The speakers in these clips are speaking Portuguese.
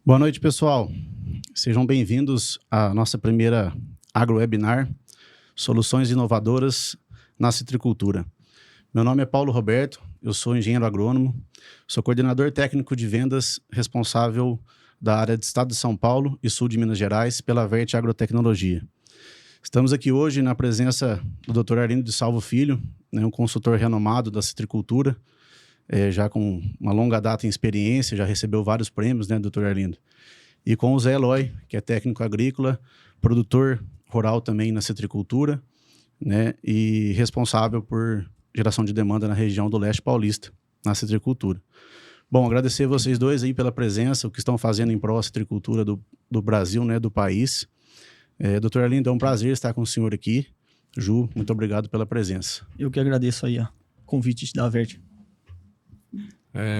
Boa noite, pessoal. Sejam bem-vindos à nossa primeira agrowebinar, Soluções Inovadoras na Citricultura. Meu nome é Paulo Roberto, eu sou engenheiro agrônomo, sou coordenador técnico de vendas responsável da área de Estado de São Paulo e Sul de Minas Gerais pela Verte Agrotecnologia. Estamos aqui hoje na presença do Dr. Arlindo de Salvo Filho, um consultor renomado da citricultura, já com uma longa data em experiência, já recebeu vários prêmios, né, Dr. Arlindo? E com o Zé Eloy, que é técnico agrícola, produtor rural também na citricultura, né, e responsável por geração de demanda na região do leste paulista, na citricultura. Bom, agradecer vocês dois aí pela presença, o que estão fazendo em prol da citricultura do Brasil, né, do país. Dr. Arlindo, é um prazer estar com o senhor aqui. Ju, muito obrigado pela presença. Eu que agradeço aí o convite da Verte.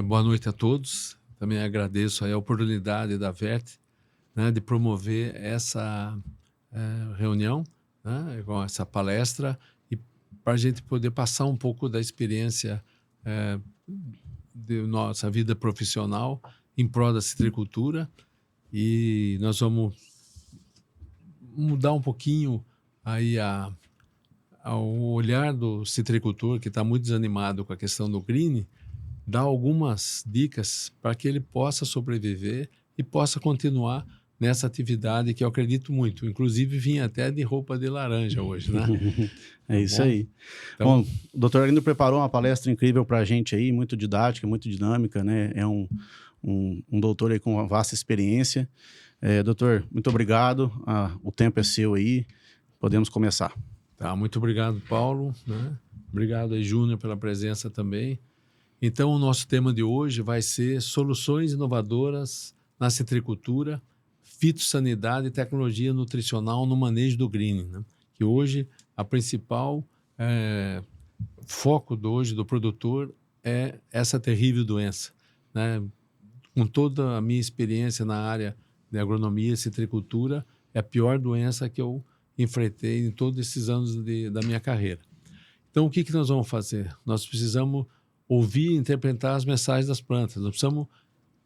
Boa noite a todos. Também agradeço aí a oportunidade da Verte, né, de promover essa reunião, né, com essa palestra, e para a gente poder passar um pouco da experiência de nossa vida profissional em prol da citricultura. E nós vamos mudar um pouquinho aí ao olhar do citricultor, que está muito desanimado com a questão do green, dar algumas dicas para que ele possa sobreviver e possa continuar nessa atividade que eu acredito muito. Inclusive, vim até de roupa de laranja hoje, né? É isso aí. Então, bom, o doutor Arlindo preparou uma palestra incrível para a gente aí, muito didática, muito dinâmica, né? É um doutor aí com uma vasta experiência. Doutor, muito obrigado. O tempo é seu aí. Podemos começar. Tá, muito obrigado, Paulo, né? Obrigado aí, Júnior, pela presença também. Então, o nosso tema de hoje vai ser soluções inovadoras na citricultura, fitossanidade e tecnologia nutricional no manejo do greening, né? Que hoje a principal foco hoje do produtor é essa terrível doença, né? Com toda a minha experiência na área de agronomia e citricultura, é a pior doença que eu enfrentei em todos esses anos da minha carreira. Então, o que nós vamos fazer? Nós precisamos ouvir e interpretar as mensagens das plantas. Nós precisamos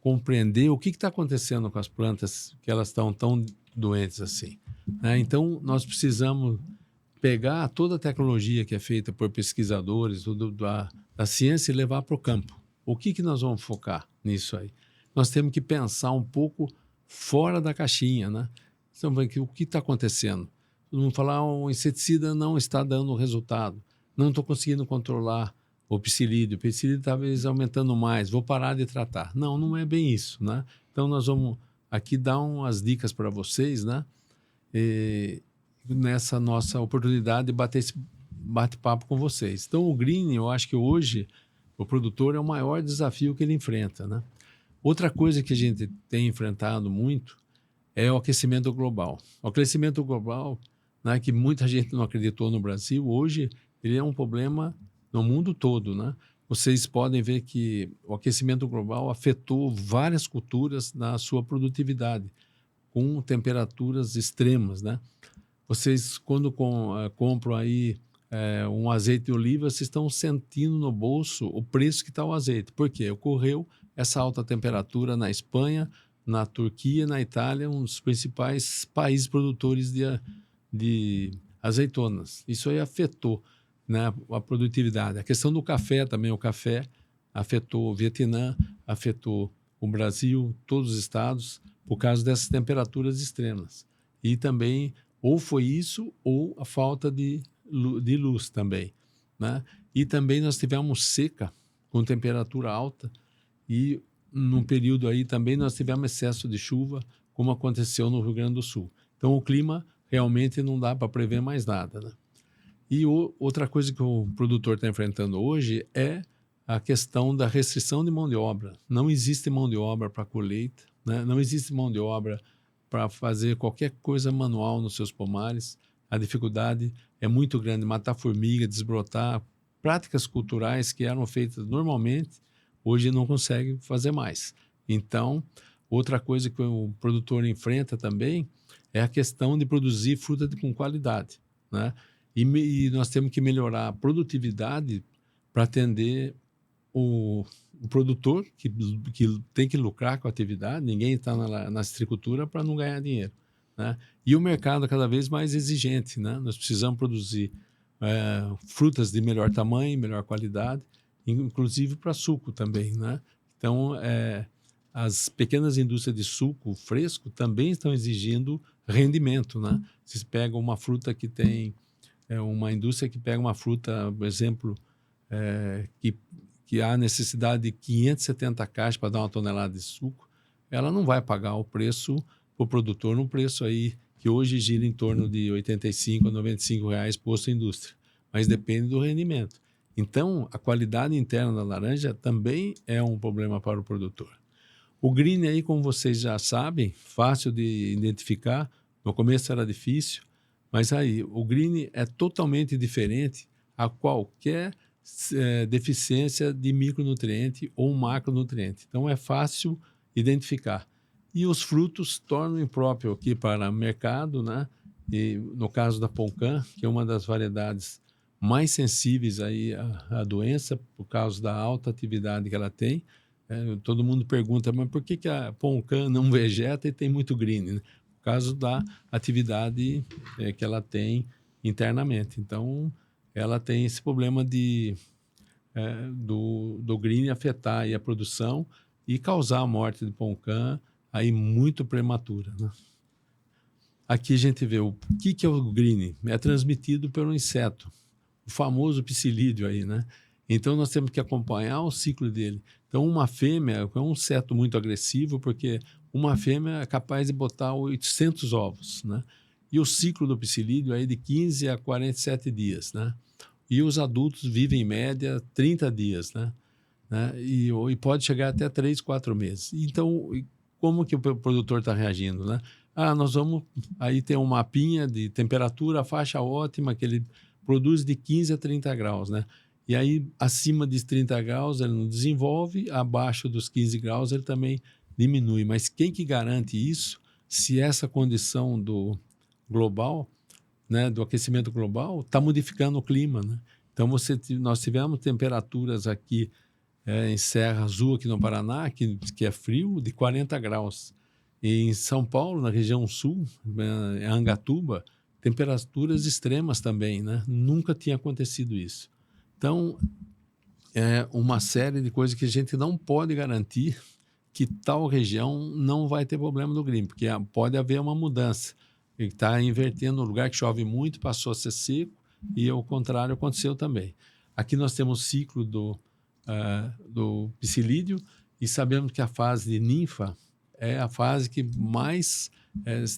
compreender o que está acontecendo com as plantas, que elas estão tão doentes assim, né? Então, nós precisamos pegar toda a tecnologia que é feita por pesquisadores da ciência e levar para o campo. O que nós vamos focar nisso aí? Nós temos que pensar um pouco fora da caixinha, né? Então, o que está acontecendo? Vamos falar, o inseticida não está dando resultado, não estou conseguindo controlar o psilídeo talvez aumentando mais, vou parar de tratar. Não é bem isso, né? Então, nós vamos aqui dar umas dicas para vocês, né? Nessa nossa oportunidade de bater esse bate-papo com vocês. Então, o green, eu acho que hoje o produtor é o maior desafio que ele enfrenta, né? Outra coisa que a gente tem enfrentado muito é o aquecimento global. O aquecimento global, né, que muita gente não acreditou no Brasil, hoje ele é um problema no mundo todo, né? Vocês podem ver que o aquecimento global afetou várias culturas na sua produtividade, com temperaturas extremas, né? Vocês, quando compram aí um azeite de oliva, vocês estão sentindo no bolso o preço que está o azeite. Por quê? Ocorreu essa alta temperatura na Espanha, na Turquia, na Itália, um dos principais países produtores de azeitonas. Isso aí afetou, né, a produtividade. A questão do café também, o café afetou o Vietnã, afetou o Brasil, todos os estados, por causa dessas temperaturas extremas. E também, ou foi isso, ou a falta de luz também, né? E também nós tivemos seca, com temperatura alta, e num período aí também nós tivemos excesso de chuva, como aconteceu no Rio Grande do Sul. Então, o clima realmente não dá para prever mais nada, né? E outra coisa que o produtor está enfrentando hoje é a questão da restrição de mão de obra. Não existe mão de obra para colheita, né? Não existe mão de obra para fazer qualquer coisa manual nos seus pomares. A dificuldade é muito grande, matar formiga, desbrotar. Práticas culturais que eram feitas normalmente, hoje não consegue fazer mais. Então, outra coisa que o produtor enfrenta também é a questão de produzir fruta com qualidade, né? E nós temos que melhorar a produtividade para atender o produtor, que tem que lucrar com a atividade, ninguém está na citricultura para não ganhar dinheiro, né? E o mercado cada vez mais exigente, né? Nós precisamos produzir frutas de melhor tamanho, melhor qualidade, inclusive para suco também, né? Então, as pequenas indústrias de suco fresco também estão exigindo rendimento, né? Vocês pegam uma fruta que tem uma indústria que pega uma fruta, por exemplo, que há necessidade de 570 caixas para dar uma tonelada de suco, ela não vai pagar o preço para o produtor num preço aí que hoje gira em torno de 85 a 95 reais posto à indústria, mas depende do rendimento. Então, a qualidade interna da laranja também é um problema para o produtor. O green aí, como vocês já sabem, fácil de identificar, no começo era difícil, mas aí o green é totalmente diferente a qualquer deficiência de micronutriente ou macronutriente. Então é fácil identificar. E os frutos tornam impróprio aqui para o mercado, né? E no caso da Poncã, que é uma das variedades mais sensíveis aí à doença, por causa da alta atividade que ela tem. Todo mundo pergunta, mas por que a Poncã não vegeta e tem muito green, né? Por causa da atividade que ela tem internamente. Então, ela tem esse problema do green afetar aí a produção e causar a morte de Poncã aí muito prematura, né? Aqui a gente vê o que é o green. É transmitido pelo inseto, o famoso psilídeo aí, né? Então, nós temos que acompanhar o ciclo dele. Então, uma fêmea é um inseto muito agressivo, porque uma fêmea é capaz de botar 800 ovos, né? E o ciclo do psilídeo é de 15 a 47 dias, né? E os adultos vivem, em média, 30 dias, né? E pode chegar até 3, 4 meses. Então, como que o produtor está reagindo, né? Nós vamos aí ter um mapinha de temperatura, faixa ótima, que ele produz de 15 a 30 graus, né? E aí, acima de 30 graus, ele não desenvolve, abaixo dos 15 graus, ele também diminui. Mas quem que garante isso se essa condição do global, né, do aquecimento global, está modificando o clima, né? Então, nós tivemos temperaturas aqui em Serra Azul, aqui no Paraná, que é frio, de 40 graus. E em São Paulo, na região sul, em Angatuba, temperaturas extremas também, né? Nunca tinha acontecido isso. Então, é uma série de coisas que a gente não pode garantir que tal região não vai ter problema do green, porque pode haver uma mudança. Ele está invertendo, no lugar que chove muito, passou a ser seco, e o contrário aconteceu também. Aqui nós temos o ciclo do psilídeo, e sabemos que a fase de ninfa é a fase que mais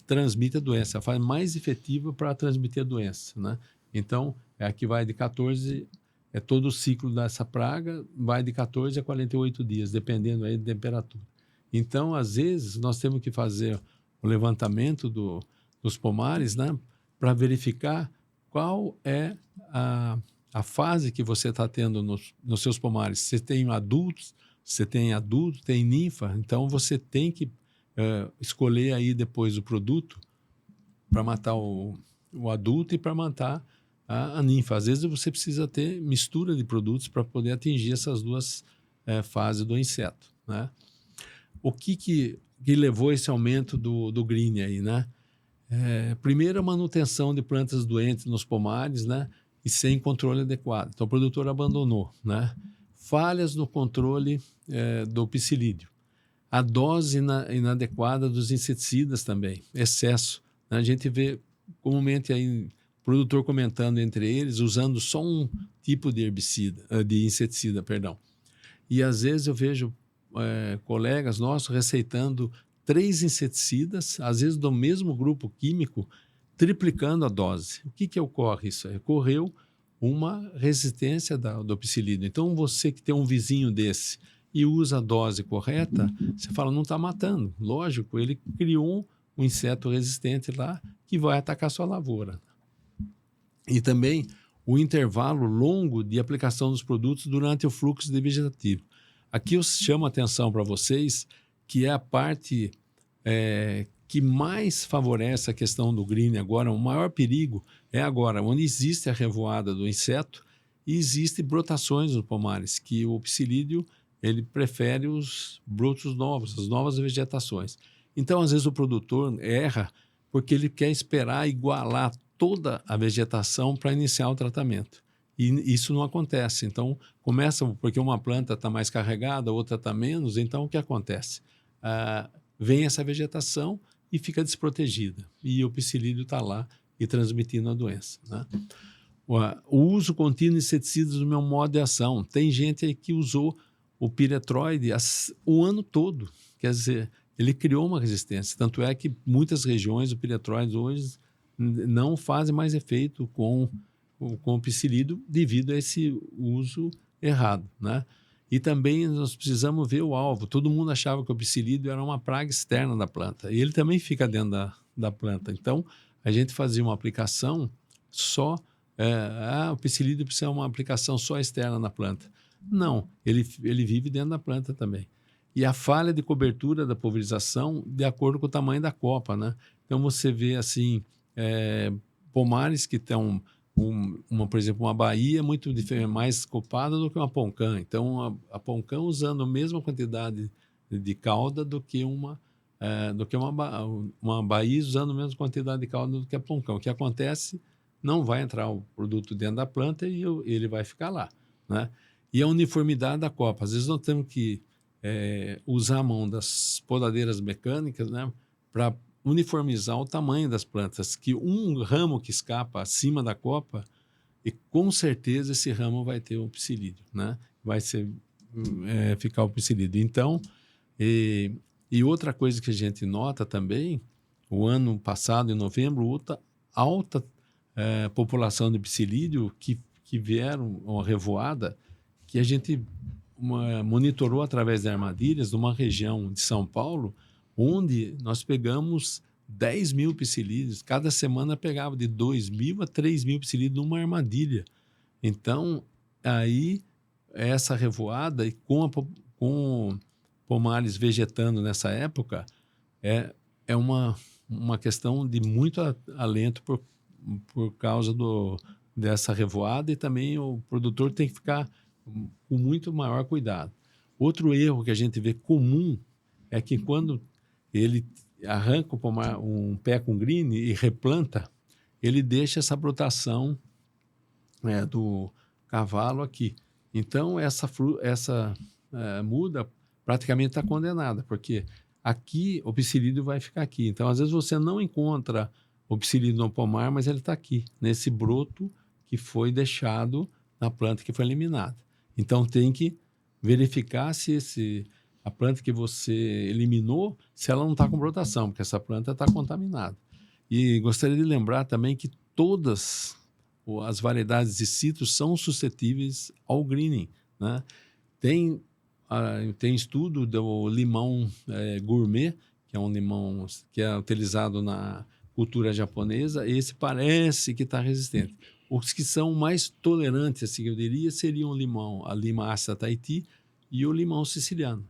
transmite a doença, a fase mais efetiva para transmitir a doença, né? Então, a que vai de 14... todo o ciclo dessa praga vai de 14 a 48 dias, dependendo aí da temperatura. Então, às vezes, nós temos que fazer o levantamento dos pomares, né, para verificar qual é a fase que você está tendo nos seus pomares. Você tem adultos, tem ninfa, então você tem que escolher aí depois o produto para matar o adulto e para matar a ninfa. Às vezes você precisa ter mistura de produtos para poder atingir essas duas fases do inseto, né? O que levou esse aumento do green aí, né? Primeiro, a manutenção de plantas doentes nos pomares, né? E sem controle adequado. Então, o produtor abandonou, né? Falhas no controle do psilídeo. A dose inadequada dos inseticidas também, excesso, né? A gente vê comumente aí produtor comentando entre eles, usando só um tipo de inseticida, perdão. E às vezes eu vejo colegas nossos receitando 3 inseticidas, às vezes do mesmo grupo químico, triplicando a dose. O que ocorre isso? Ocorreu uma resistência do psilídeo. Então, você que tem um vizinho desse e usa a dose correta, você fala, não está matando. Lógico, ele criou um inseto resistente lá que vai atacar sua lavoura. E também o intervalo longo de aplicação dos produtos durante o fluxo de vegetativo. Aqui eu chamo a atenção para vocês que é a parte que mais favorece a questão do green agora. O maior perigo é agora, onde existe a revoada do inseto E existem brotações nos pomares, que o psilídeo ele prefere os brotos novos, as novas vegetações. Então, às vezes, o produtor erra porque ele quer esperar igualar toda a vegetação para iniciar o tratamento. E isso não acontece. Então, começa porque uma planta está mais carregada, outra está menos. Então, o que acontece? Vem essa vegetação e fica desprotegida. E o psilídeo está lá e transmitindo a doença, né? O uso contínuo de inseticidas no meu modo de ação. Tem gente aí que usou o piretroide o ano todo. Quer dizer, ele criou uma resistência. Tanto é que muitas regiões, o piretroide hoje não fazem mais efeito com o psilídeo devido a esse uso errado, né? E também nós precisamos ver o alvo. Todo mundo achava que o psilídeo era uma praga externa da planta. E ele também fica dentro da planta. Então, a gente fazia uma aplicação só... o psilídeo precisa de uma aplicação só externa na planta. Não, ele vive dentro da planta também. E a falha de cobertura da pulverização de acordo com o tamanho da copa, né? Então, você vê, assim, pomares que estão... por exemplo, uma baía muito mais copada do que uma poncã. Então, a poncã usando a mesma quantidade de cauda do que uma baía usando a mesma quantidade de cauda do que a poncã. O que acontece, não vai entrar o produto dentro da planta e ele vai ficar lá, né? E a uniformidade da copa. Às vezes nós temos que usar a mão das podadeiras mecânicas, né, para uniformizar o tamanho das plantas, que um ramo que escapa acima da copa, e com certeza esse ramo vai ter o psilídeo, né? Vai ficar o psilídeo. Então, e outra coisa que a gente nota também, o ano passado, em novembro, alta população de psilídeo que vieram, uma revoada, que a gente monitorou através de armadilhas numa região de São Paulo, onde nós pegamos 10 mil psilídeos. Cada semana pegava de 2.000 a 3.000 psilídeos numa armadilha. Então, aí, essa revoada, e com pomares vegetando nessa época, é uma questão de muito alento por causa dessa revoada, e também o produtor tem que ficar com muito maior cuidado. Outro erro que a gente vê comum é que quando ele arranca um pé com green e replanta, ele deixa essa brotação do cavalo aqui. Então, essa muda praticamente está condenada, porque aqui o psilídeo vai ficar aqui. Então, às vezes você não encontra o psilídeo no pomar, mas ele está aqui, nesse broto que foi deixado na planta que foi eliminada. Então, tem que verificar se a planta que você eliminou, se ela não está com brotação, porque essa planta está contaminada. E gostaria de lembrar também que todas as variedades de citros são suscetíveis ao greening, né? Tem estudo do limão gourmet, que é um limão que é utilizado na cultura japonesa. Esse parece que está resistente. Os que são mais tolerantes, assim, eu diria, seriam a lima ácida Tahiti e o limão siciliano,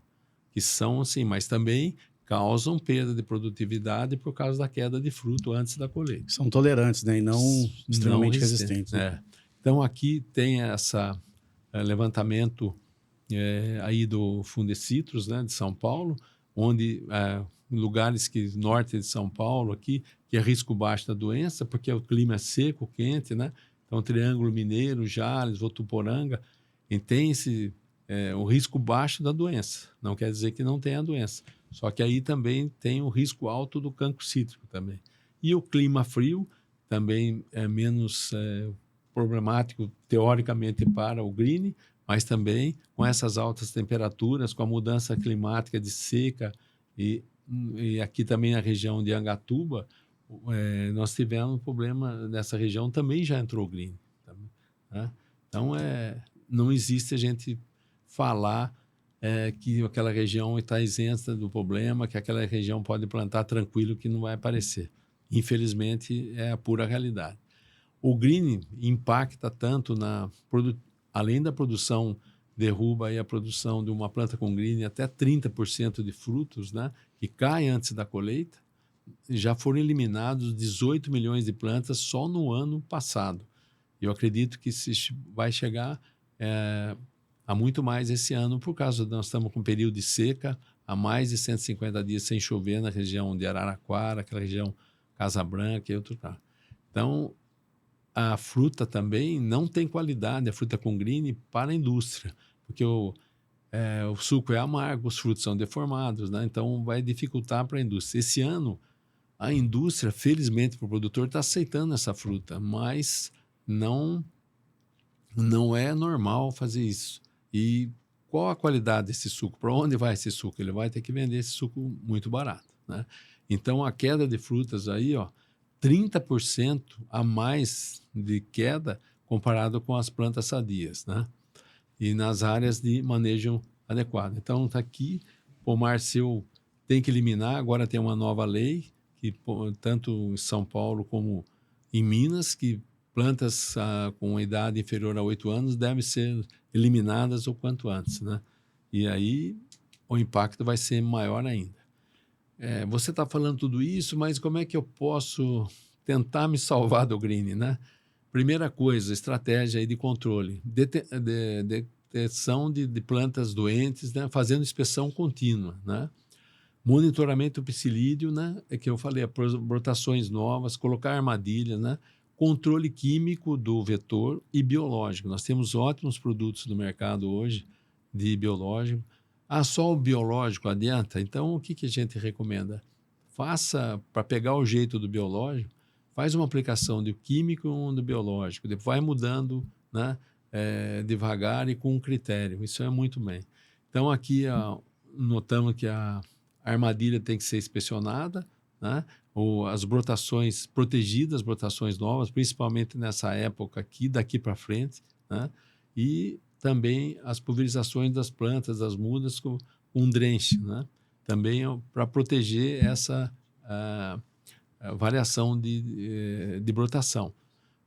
que são assim, mas também causam perda de produtividade por causa da queda de fruto antes da colheita. São tolerantes, né? E não extremamente resistentes. Né? Então, aqui tem essa levantamento aí do Fundecitrus, né, de São Paulo, onde lugares norte de São Paulo aqui, que é risco baixo da doença, porque o clima é seco, quente, né? Então, Triângulo Mineiro, Jales, Votuporanga, e tem o risco baixo da doença. Não quer dizer que não tenha a doença. Só que aí também tem o risco alto do cancro cítrico também. E o clima frio também é menos problemático, teoricamente, para o green, mas também com essas altas temperaturas, com a mudança climática de seca, e aqui também na região de Angatuba, nós tivemos um problema nessa região, também já entrou green. Né? Então, não existe a gente falar que aquela região está isenta do problema, que aquela região pode plantar tranquilo, que não vai aparecer. Infelizmente, é a pura realidade. O green impacta tanto além da produção, derruba aí a produção de uma planta com green até 30% de frutos, né, que caem antes da colheita. Já foram eliminados 18 milhões de plantas só no ano passado. Eu acredito que vai chegar a muito mais esse ano, por causa nós estamos com um período de seca, há mais de 150 dias sem chover na região de Araraquara, aquela região Casa Branca e outro lugar. Então, a fruta também não tem qualidade, a fruta com green, para a indústria, porque o suco é amargo, os frutos são deformados, né? Então vai dificultar para a indústria. Esse ano, a indústria, felizmente para o produtor, está aceitando essa fruta, mas não é normal fazer isso. E qual a qualidade desse suco? Para onde vai esse suco? Ele vai ter que vender esse suco muito barato, né? Então a queda de frutas aí, 30% a mais de queda comparado com as plantas sadias, né? E nas áreas de manejo adequado. Então, está aqui, pomar seu tem que eliminar, agora tem uma nova lei, que tanto em São Paulo como em Minas, que plantas com idade inferior a 8 anos devem ser eliminadas o quanto antes, né? E aí o impacto vai ser maior ainda. Você está falando tudo isso, mas como é que eu posso tentar me salvar do green, né? Primeira coisa, estratégia aí de controle, detecção de plantas doentes, né? Fazendo inspeção contínua, né? Monitoramento do psilídeo, né? É que eu falei, brotações novas, colocar armadilha, né? Controle químico do vetor e biológico. Nós temos ótimos produtos no mercado hoje de biológico. Só o biológico adianta? Então, o que a gente recomenda? Faça, para pegar o jeito do biológico, faz uma aplicação do químico e um do biológico, depois vai mudando, né, devagar e com critério. Isso é muito bem. Então, aqui notamos que a armadilha tem que ser inspecionada, né, ou as brotações protegidas, brotações novas, principalmente nessa época aqui, daqui para frente, né, e também as pulverizações das plantas, das mudas com drenche, né, também para proteger essa variação de brotação.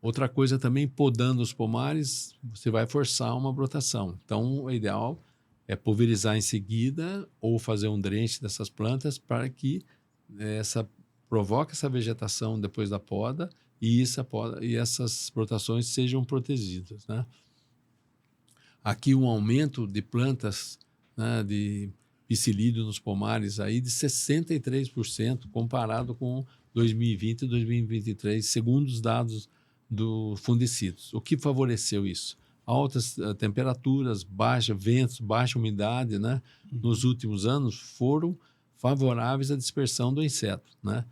Outra coisa também, podando os pomares, você vai forçar uma brotação. Então, o ideal é pulverizar em seguida ou fazer um drenche dessas plantas para que provoque essa vegetação depois da poda e essas brotações sejam protegidas, né? Aqui um aumento de plantas, né, de psilídeo nos pomares aí de 63% comparado com 2020 e 2023, segundo os dados do Fundecidos. O que favoreceu isso? Altas temperaturas, ventos, baixa umidade, né? Nos últimos anos foram favoráveis à dispersão do inseto, né?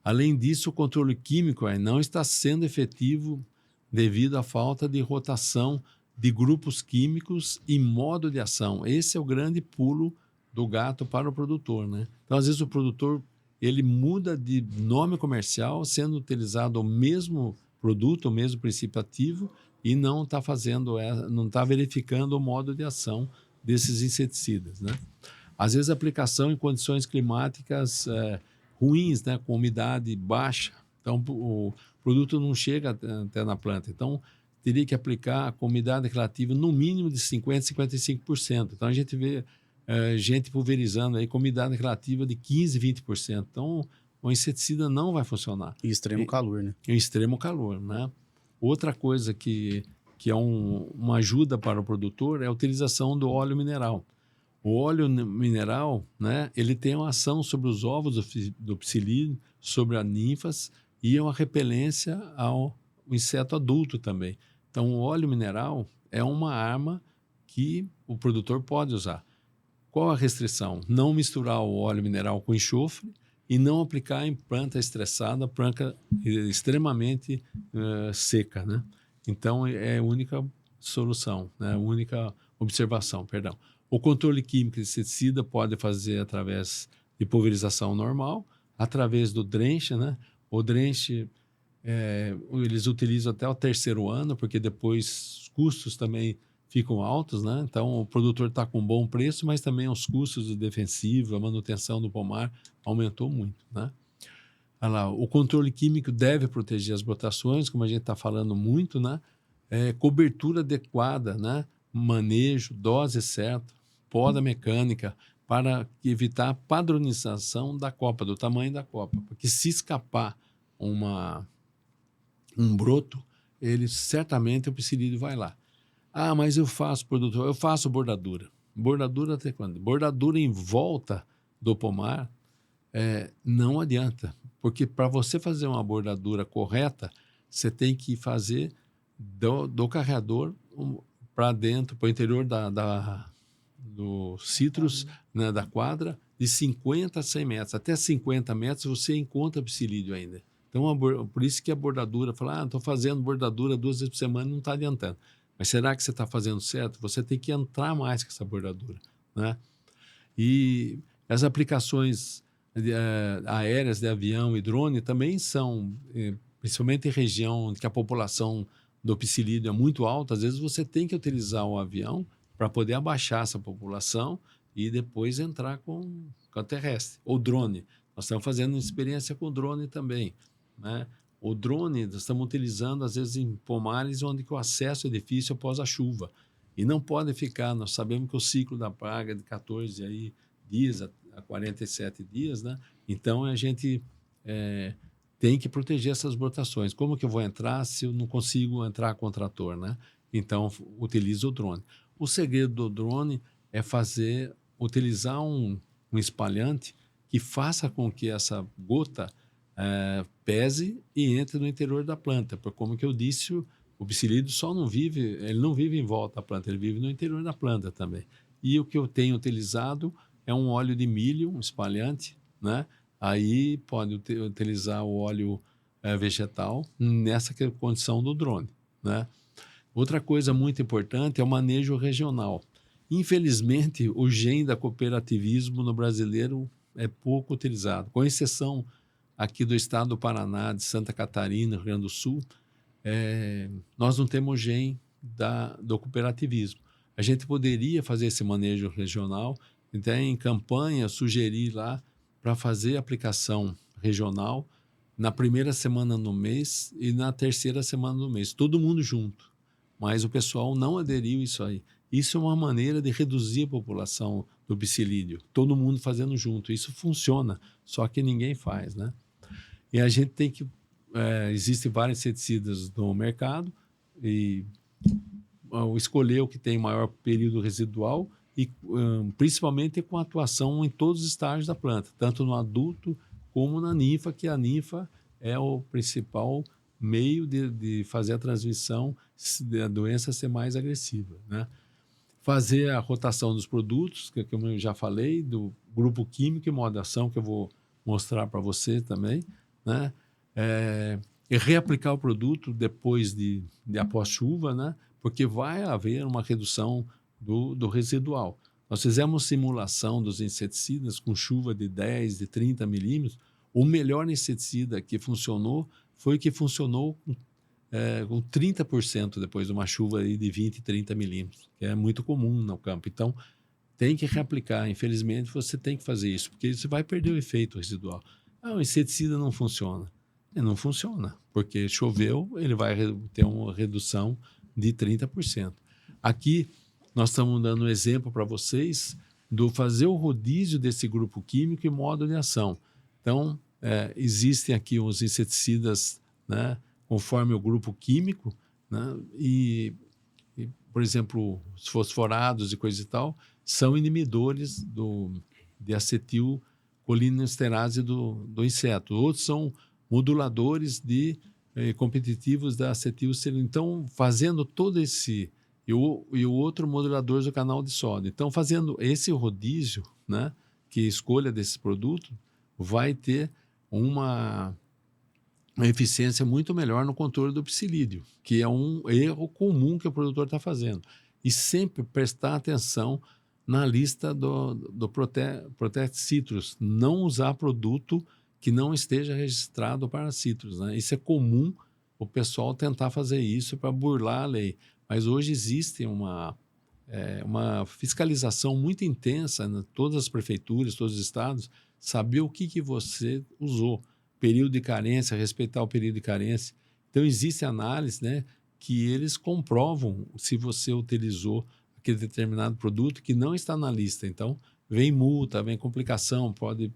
Além disso, o controle químico não está sendo efetivo devido à falta de rotação de grupos químicos e modo de ação. Esse é o grande pulo do gato para o produtor, né? Então, às vezes, o produtor ele muda de nome comercial, sendo utilizado o mesmo produto, o mesmo princípio ativo, e não está não está verificando o modo de ação desses inseticidas, né? Às vezes, a aplicação em condições climáticas ruins, né, com umidade baixa, então o produto não chega até na planta. Então, teria que aplicar com umidade relativa no mínimo de 50% a 55%. Então, a gente vê gente pulverizando aí com umidade relativa de 15%, 20%. Então, o inseticida não vai funcionar. E extremo calor, né? Em extremo calor, né? Outra coisa que é uma ajuda para o produtor é a utilização do óleo mineral. O óleo mineral, né, ele tem uma ação sobre os ovos do psilídeo, sobre as ninfas e uma repelência ao inseto adulto também. Então, o óleo mineral é uma arma que o produtor pode usar. Qual a restrição? Não misturar o óleo mineral com enxofre e não aplicar em planta estressada, planta extremamente seca, né? Então, é a única solução, né? A única observação, perdão. O controle químico de inseticida pode fazer através de pulverização normal, através do drenche, né? O drenche, eles utilizam até o 3º ano, porque depois os custos também ficam altos, né? Então, o produtor está com um bom preço, mas também os custos de defensivo, a manutenção do pomar aumentou muito, né? Olha lá, o controle químico deve proteger as brotações, como a gente está falando muito, né? Cobertura adequada, né? Manejo, dose certa, poda mecânica, para evitar a padronização da copa, do tamanho da copa. Porque se escapar um broto, ele certamente o psilídeo vai lá. Ah, mas eu faço, produtor, eu faço bordadura. Bordadura até quando? Bordadura em volta do pomar não adianta, porque para você fazer uma bordadura correta, você tem que fazer do carreador para dentro, para o interior do citrus, né, da quadra, de 50 a 100 metros. Até 50 metros você encontra psilídeo ainda. Então, por isso que a bordadura, falar, estou fazendo bordadura 2 vezes por semana, não está adiantando. Mas será que você está fazendo certo? Você tem que entrar mais com essa bordadura, né? E as aplicações aéreas de avião e drone também são, principalmente em região que a população do psilídeo é muito alta, às vezes você tem que utilizar o avião para poder abaixar essa população e depois entrar com a terrestre. Ou drone. Nós estamos fazendo experiência com o drone também, né? O drone nós estamos utilizando, às vezes, em pomares onde que o acesso é difícil após a chuva. E não pode ficar, nós sabemos que o ciclo da praga é de 14 dias a 47 dias, né? Então, a gente tem que proteger essas brotações. Como que eu vou entrar se eu não consigo entrar com o trator, né? Então, utiliza o drone. O segredo do drone é utilizar um espalhante que faça com que essa gota pese e entre no interior da planta. Porque, como que eu disse, o psilídeo ele não vive em volta da planta, ele vive no interior da planta também. E o que eu tenho utilizado é um óleo de milho, um espalhante, né? Aí pode utilizar o óleo vegetal nessa condição do drone, né? Outra coisa muito importante é o manejo regional. Infelizmente, o gene da cooperativismo no brasileiro é pouco utilizado, com exceção aqui do estado do Paraná, de Santa Catarina, Rio Grande do Sul, nós não temos gene do cooperativismo. A gente poderia fazer esse manejo regional, então em campanha sugerir lá para fazer aplicação regional na primeira semana do mês e na terceira semana do mês, todo mundo junto. Mas o pessoal não aderiu a isso aí. Isso é uma maneira de reduzir a população do psilídeo, todo mundo fazendo junto. Isso funciona, só que ninguém faz, né? E a gente tem que... existem vários inseticidas no mercado e escolher o que tem maior período residual e principalmente com atuação em todos os estágios da planta, tanto no adulto como na ninfa, que a ninfa é o principal meio de fazer a transmissão da doença ser mais agressiva, né? Fazer a rotação dos produtos, que eu já falei, do grupo químico e modulação, que eu vou mostrar para você também, né? E reaplicar o produto depois após chuva, né? Porque vai haver uma redução do residual. Nós fizemos simulação dos inseticidas com chuva de 10, de 30 milímetros. O melhor inseticida que funcionou foi o que funcionou com 30% depois de uma chuva aí de 20, 30 milímetros, que é muito comum no campo. Então, tem que reaplicar. Infelizmente, você tem que fazer isso, porque você vai perder o efeito residual. O inseticida não funciona. Não funciona, porque choveu, ele vai ter uma redução de 30%. Aqui, nós estamos dando um exemplo para vocês do fazer o rodízio desse grupo químico e modo de ação. Então, existem aqui os inseticidas, né, conforme o grupo químico, né, e, por exemplo, os fosforados e coisa e tal, são inibidores de acetilcolinesterase do inseto. Outros são moduladores competitivos da acetilcolina. Então, fazendo todo esse... E o outro modulador do canal de sódio. Então, fazendo esse rodízio, né, que escolha desse produto, vai ter uma eficiência muito melhor no controle do psilídeo, que é um erro comum que o produtor está fazendo. E sempre prestar atenção na lista do Protect Citrus, não usar produto que não esteja registrado para citrus, né? Isso é comum o pessoal tentar fazer isso para burlar a lei. Mas hoje existe uma fiscalização muito intensa em todas as prefeituras, todos os estados, saber o que você usou, período de carência, respeitar o período de carência. Então, existe análise, né, que eles comprovam se você utilizou aquele determinado produto que não está na lista. Então, vem multa, vem complicação, pode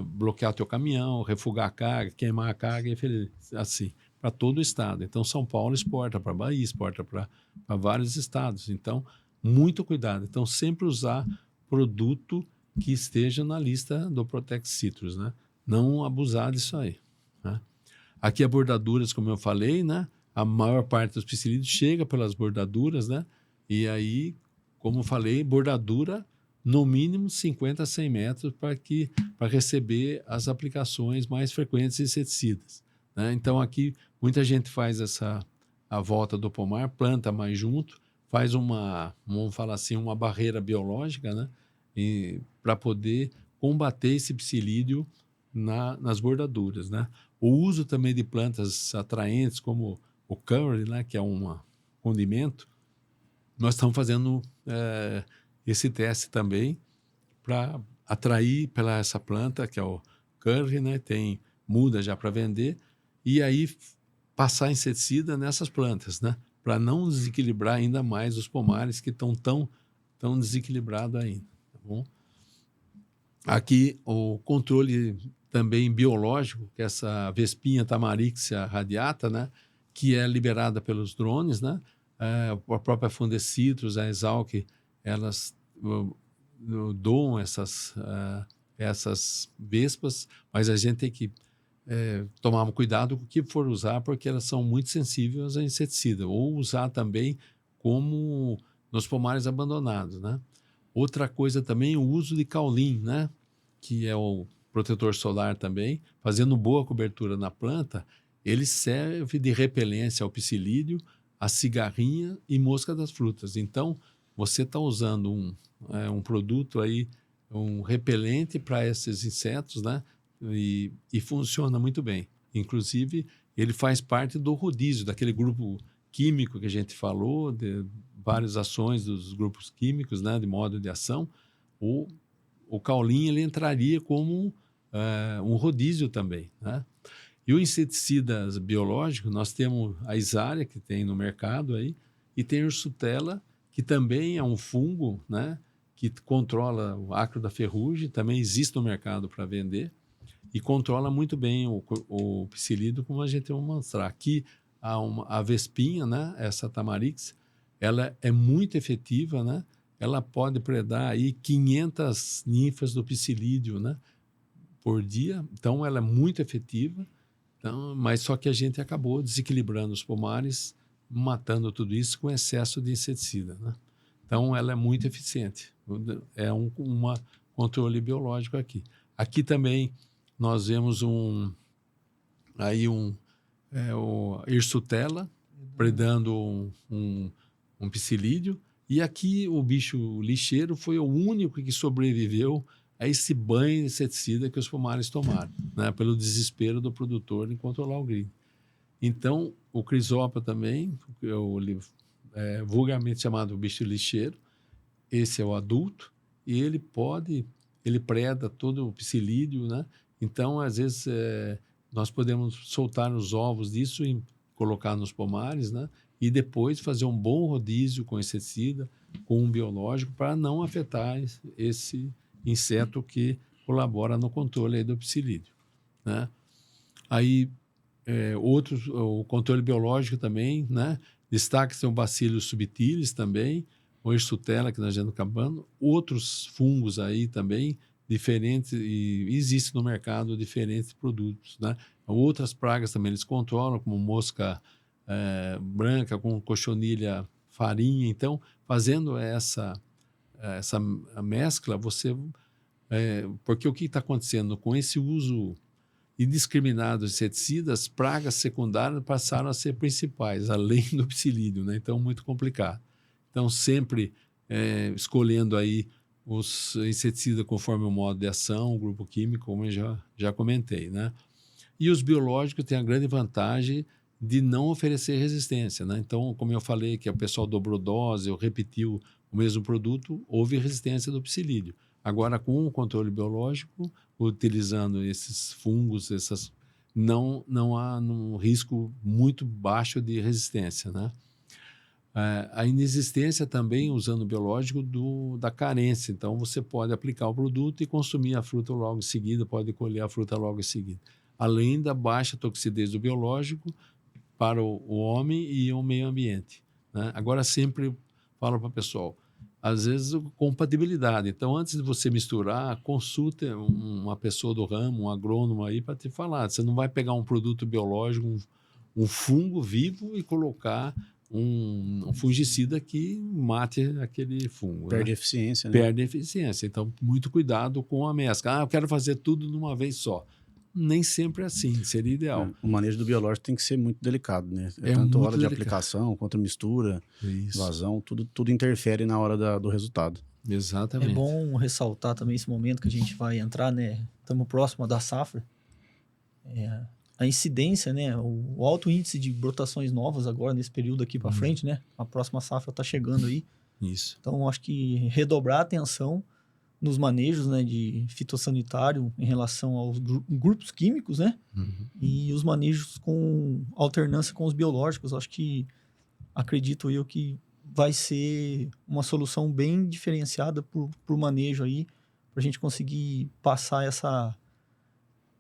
bloquear o teu caminhão, refugar a carga, queimar a carga, assim. para todo o estado. Então, São Paulo exporta para Bahia, exporta para vários estados. Então, muito cuidado. Então, sempre usar produto que esteja na lista do Protect Citrus, né? Não abusar disso aí, né? Aqui, as bordaduras, como eu falei, né? A maior parte dos psilídeos chega pelas bordaduras, né? E aí, como eu falei, bordadura no mínimo 50 a 100 metros para receber as aplicações mais frequentes de inseticidas, né? Então, aqui, muita gente faz a volta do pomar, planta mais junto, faz vamos falar assim, uma barreira biológica, né? Para poder combater esse psilídeo nas bordaduras, né? O uso também de plantas atraentes, como o curry, né? Que é um condimento, nós estamos fazendo esse teste também para atrair pela essa planta, que é o curry, né? Tem muda já para vender, e aí passar inseticida nessas plantas, né? Para não desequilibrar ainda mais os pomares que estão tão desequilibrados ainda, tá bom? Aqui o controle também biológico, que é essa Vespinha tamarixia radiata, né? Que é liberada pelos drones, né? A própria Fundecitrus, a Exalc, elas doam essas vespas, mas a gente tem que tomar cuidado com o que for usar, porque elas são muito sensíveis a inseticida, ou usar também como nos pomares abandonados, né? Outra coisa também, o uso de caulim, né? Que é o protetor solar também, fazendo boa cobertura na planta, ele serve de repelência ao psilídeo, a cigarrinha e mosca das frutas. Então, você está usando um produto aí, um repelente para esses insetos, né? E funciona muito bem. Inclusive, ele faz parte do rodízio, daquele grupo químico que a gente falou, de várias ações dos grupos químicos, né? De modo de ação. O caulim ele entraria como um rodízio também, né? E o inseticida biológico, nós temos a Isária, que tem no mercado aí, e tem o Ursutela, que também é um fungo, né, que controla o acro da ferrugem, também existe no mercado para vender, e controla muito bem o psilídeo, como a gente vai mostrar. Aqui, a Vespinha, né, essa Tamarix, ela é muito efetiva, né? Ela pode predar aí 500 ninfas do psilídeo, né, por dia, então ela é muito efetiva. Então, mas só que a gente acabou desequilibrando os pomares, matando tudo isso com excesso de inseticida, né? Então, ela é muito eficiente. É um controle biológico aqui. Aqui também nós vemos o Hirsutela predando um psilídeo. E aqui o bicho lixeiro foi o único que sobreviveu a esse banho de inseticida que os pomares tomaram, né? Pelo desespero do produtor em controlar o green. Então, o crisopa também, vulgarmente chamado bicho lixeiro, esse é o adulto, e ele preda todo o psilídeo, né? Então, às vezes, nós podemos soltar os ovos disso e colocar nos pomares, né? E depois fazer um bom rodízio com inseticida, com um biológico, para não afetar esse inseto que colabora no controle aí do psilídeo, né? Aí, o controle biológico também, né? Destaque-se o Bacillus subtilis também, o Hirsutela, que nós já estamos acabando, outros fungos aí também, diferentes, e existe no mercado diferentes produtos, né? Outras pragas também eles controlam, como mosca branca com cochonilha farinha. Então, fazendo essa mescla, porque o que está acontecendo com esse uso indiscriminado de inseticidas, pragas secundárias passaram a ser principais, além do psilídeo, né? Então, muito complicado. Então, sempre escolhendo aí os inseticidas conforme o modo de ação, o grupo químico, como eu já comentei, né? E os biológicos têm a grande vantagem de não oferecer resistência, né? Então, como eu falei que o pessoal dobrou dose ou repetiu o mesmo produto, houve resistência do psilídeo. Agora, com o controle biológico, utilizando esses fungos, não há um risco muito baixo de resistência, né? A inexistência também, usando o biológico, da carência. Então, você pode aplicar o produto e consumir a fruta logo em seguida, pode colher a fruta logo em seguida. Além da baixa toxicidez do biológico, para o homem e o meio ambiente, né? Agora, sempre falo para o pessoal, às vezes, compatibilidade. Então, antes de você misturar, consulte uma pessoa do ramo, um agrônomo aí, para te falar. Você não vai pegar um produto biológico, um fungo vivo e colocar um fungicida que mate aquele fungo. Perde né? eficiência, né? Perde eficiência. Então, muito cuidado com a mescla. Eu quero fazer tudo de uma vez só. Nem sempre é assim, seria ideal. O manejo do biológico tem que ser muito delicado, né? É Tanto a muito hora de delicado. aplicação, quanto a mistura, Isso, vazão, tudo interfere na hora do resultado. É exatamente. bom ressaltar também esse momento que a gente vai entrar, né? Estamos próximo da safra. A incidência, né? O alto índice de brotações novas agora, nesse período aqui para frente, né? A próxima safra está chegando aí. Isso. Então, acho que redobrar a atenção nos manejos, né, de fitossanitário em relação aos grupos químicos, né? Uhum. E os manejos com alternância com os biológicos. Acho que, acredito eu, que vai ser uma solução bem diferenciada por manejo aí, para a gente conseguir passar essa,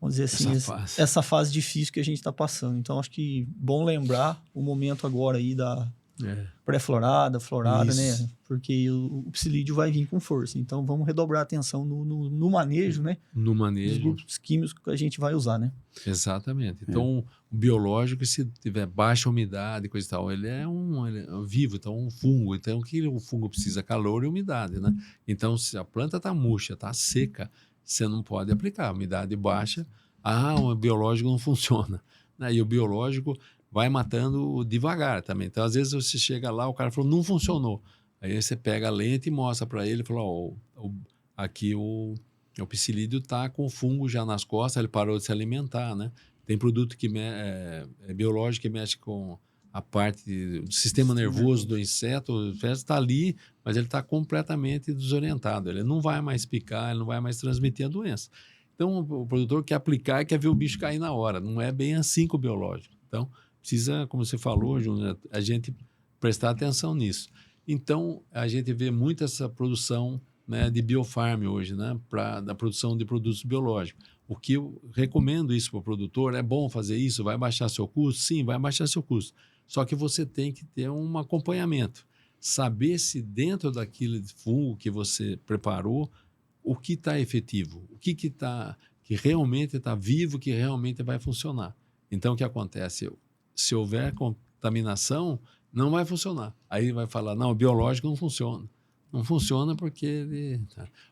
vamos dizer assim, essa fase difícil que a gente está passando. Então, acho que bom lembrar o momento agora aí da pré-florada, florada, Isso. né? Porque o psilídeo vai vir com força. Então, vamos redobrar a atenção no manejo, né? No Dos manejo. grupos químicos que a gente vai usar, né? Exatamente. Então, o biológico, se tiver baixa umidade, coisa e tal, ele é um vivo, então um fungo. Então, o que o fungo precisa? Calor e umidade, né? Então, se a planta está murcha, está seca, você não pode aplicar. Umidade baixa, o biológico não funciona. Né? E o biológico vai matando devagar também. Então, às vezes, você chega lá, o cara falou, não funcionou. Aí você pega a lente e mostra para ele, fala, aqui o psilídeo está com o fungo já nas costas, ele parou de se alimentar, né? Tem produto que é biológico que mexe com a parte do sistema nervoso do inseto. O inseto está ali, mas ele está completamente desorientado. Ele não vai mais picar, ele não vai mais transmitir a doença. Então, o produtor quer aplicar e quer ver o bicho cair na hora. Não é bem assim com o biológico. Então, precisa, como você falou, Júnior, a gente prestar atenção nisso. Então, a gente vê muito essa produção, né, de biofarm hoje, né, da produção de produtos biológicos. O que eu recomendo isso para o produtor, é bom fazer isso, vai baixar seu custo? Sim, vai baixar seu custo. Só que você tem que ter um acompanhamento. Saber se dentro daquele fungo que você preparou, o que está efetivo, o que realmente está vivo, que realmente vai funcionar. Então, o que acontece? Se houver contaminação, não vai funcionar. Aí vai falar, não, o biológico não funciona. Não funciona porque ele...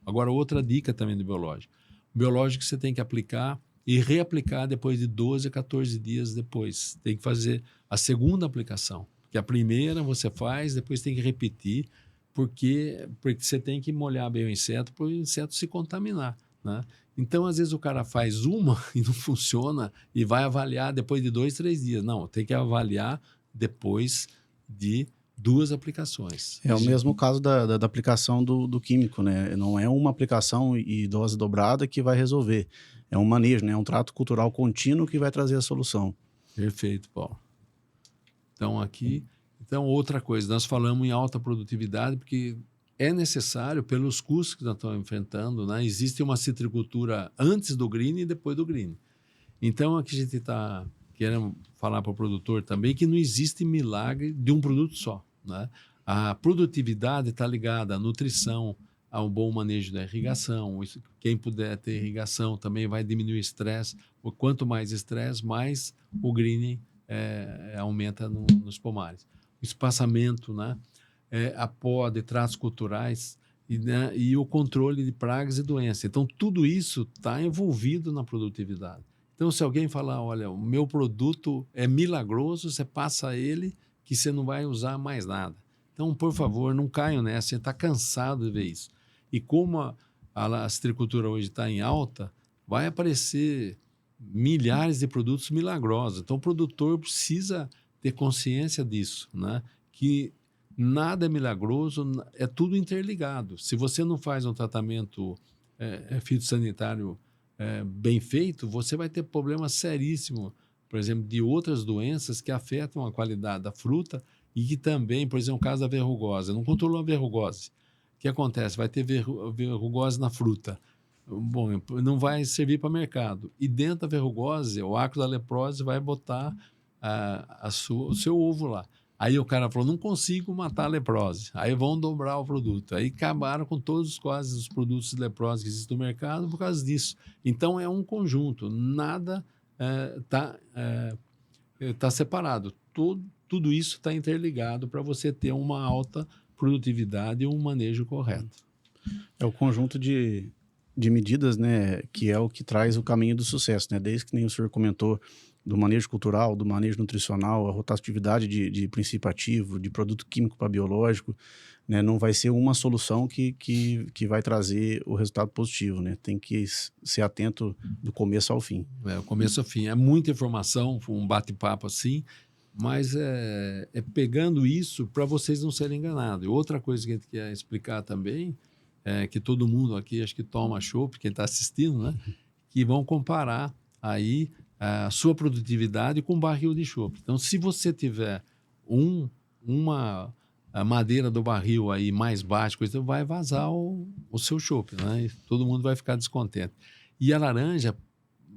Agora, outra dica também do biológico. O biológico você tem que aplicar e reaplicar depois de 12 a 14 dias depois. Tem que fazer a segunda aplicação. Porque a primeira você faz, depois tem que repetir, porque você tem que molhar bem o inseto para o inseto se contaminar, né? Então, às vezes, o cara faz uma e não funciona e vai avaliar depois de 2, 3 dias. Não, tem que avaliar depois de 2 aplicações. É o mesmo caso da aplicação do químico, né? Não é uma aplicação e dose dobrada que vai resolver. É um manejo, né? É um trato cultural contínuo que vai trazer a solução. Perfeito, Paulo. Então, outra coisa, nós falamos em alta produtividade porque é necessário, pelos custos que nós estamos enfrentando, né? Existe uma citricultura antes do green e depois do green. Então, aqui a gente está querendo falar para o produtor também que não existe milagre de um produto só, né? A produtividade está ligada à nutrição, ao bom manejo da irrigação. Quem puder ter irrigação também vai diminuir o estresse. Quanto mais estresse, mais o greening aumenta nos pomares. O espaçamento, né? A poda de tratos culturais e o controle de pragas e doenças. Então, tudo isso está envolvido na produtividade. Então, se alguém falar, olha, o meu produto é milagroso, você passa ele que você não vai usar mais nada. Então, por favor, não caiam nessa, você está cansado de ver isso. E como a citricultura hoje está em alta, vai aparecer milhares de produtos milagrosos. Então, o produtor precisa ter consciência disso, né? Que nada é milagroso, é tudo interligado. Se você não faz um tratamento fitossanitário bem feito, você vai ter problemas seríssimos, por exemplo, de outras doenças que afetam a qualidade da fruta e que também, por exemplo, o caso da verrugose. Não controlou a verrugose. O que acontece? Vai ter verrugose na fruta. Bom, não vai servir para mercado. E dentro da verrugose, o ácido da leprose vai botar o seu ovo lá. Aí o cara falou, não consigo matar a leprose. Aí vão dobrar o produto. Aí acabaram com quase os produtos de leprose que existem no mercado por causa disso. Então, é um conjunto. Nada tá separado. Tudo isso está interligado para você ter uma alta produtividade e um manejo correto. É o conjunto de medidas, né, que é o que traz o caminho do sucesso, né? Desde que nem o senhor comentou do manejo cultural, do manejo nutricional, a rotatividade de princípio ativo, de produto químico para biológico, né? Não vai ser uma solução que vai trazer o resultado positivo, né? Tem que ser atento do começo ao fim. O começo ao fim. É muita informação, um bate-papo assim, mas é pegando isso para vocês não serem enganados. E outra coisa que a gente quer explicar também é que todo mundo aqui, acho que toma chopp, quem está assistindo, né? Que vão comparar aí a sua produtividade com um barril de chopp. Então, se você tiver uma madeira do barril aí mais baixa, coisa, vai vazar o seu chopp, né? E todo mundo vai ficar descontente. E a laranja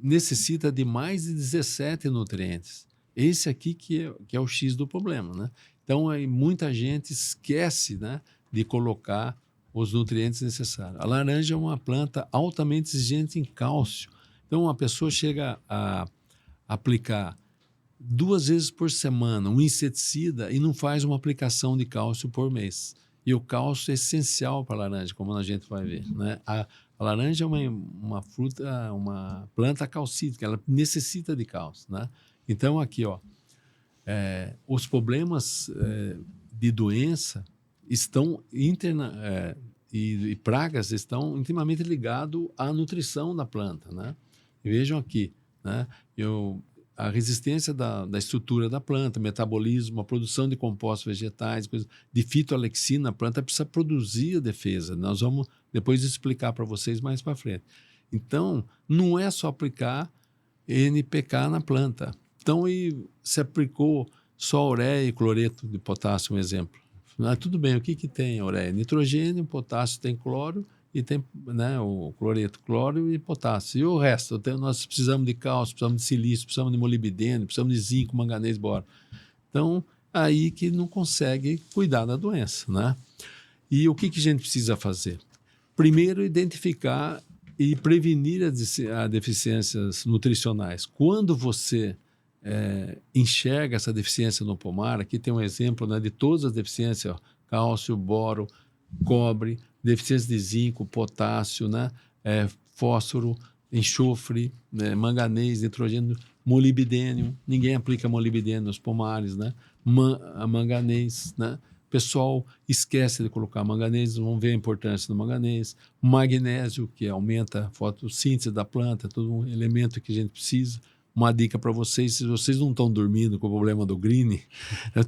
necessita de mais de 17 nutrientes. Esse aqui que é o X do problema, né? Então, aí, muita gente esquece, né, de colocar os nutrientes necessários. A laranja é uma planta altamente exigente em cálcio. Então, uma pessoa chega a aplicar 2 vezes por semana um inseticida e não faz uma aplicação de cálcio por mês. E o cálcio é essencial para a laranja, como a gente vai ver, né? A laranja é uma fruta, uma planta calcítica, ela necessita de cálcio, né? Então, aqui, ó, os problemas de doença estão e pragas estão intimamente ligados à nutrição da planta, né? E vejam aqui, né? A resistência da estrutura da planta, metabolismo, a produção de compostos vegetais, de fitoalexina, a planta precisa produzir a defesa. Nós vamos depois explicar para vocês mais para frente. Então, não é só aplicar NPK na planta. Então, se aplicou só ureia e cloreto de potássio, um exemplo. Tudo bem, o que tem ureia? Nitrogênio, potássio tem cloro e tem, né, o cloreto, cloro e potássio. E o resto? Nós precisamos de cálcio, precisamos de silício, precisamos de molibdênio, precisamos de zinco, manganês, boro. Então, aí que não consegue cuidar da doença, né? E o que a gente precisa fazer? Primeiro, identificar e prevenir as deficiências nutricionais. Quando você enxerga essa deficiência no pomar, aqui tem um exemplo, né, de todas as deficiências, ó, cálcio, boro, cobre, deficiência de zinco, potássio, né, fósforo, enxofre, né, manganês, nitrogênio, molibdênio, ninguém aplica molibdênio nos pomares, né, manganês, né, o pessoal esquece de colocar manganês, vão ver a importância do manganês, magnésio, que aumenta a fotossíntese da planta, todo um elemento que a gente precisa. Uma dica para vocês, se vocês não estão dormindo com o problema do green,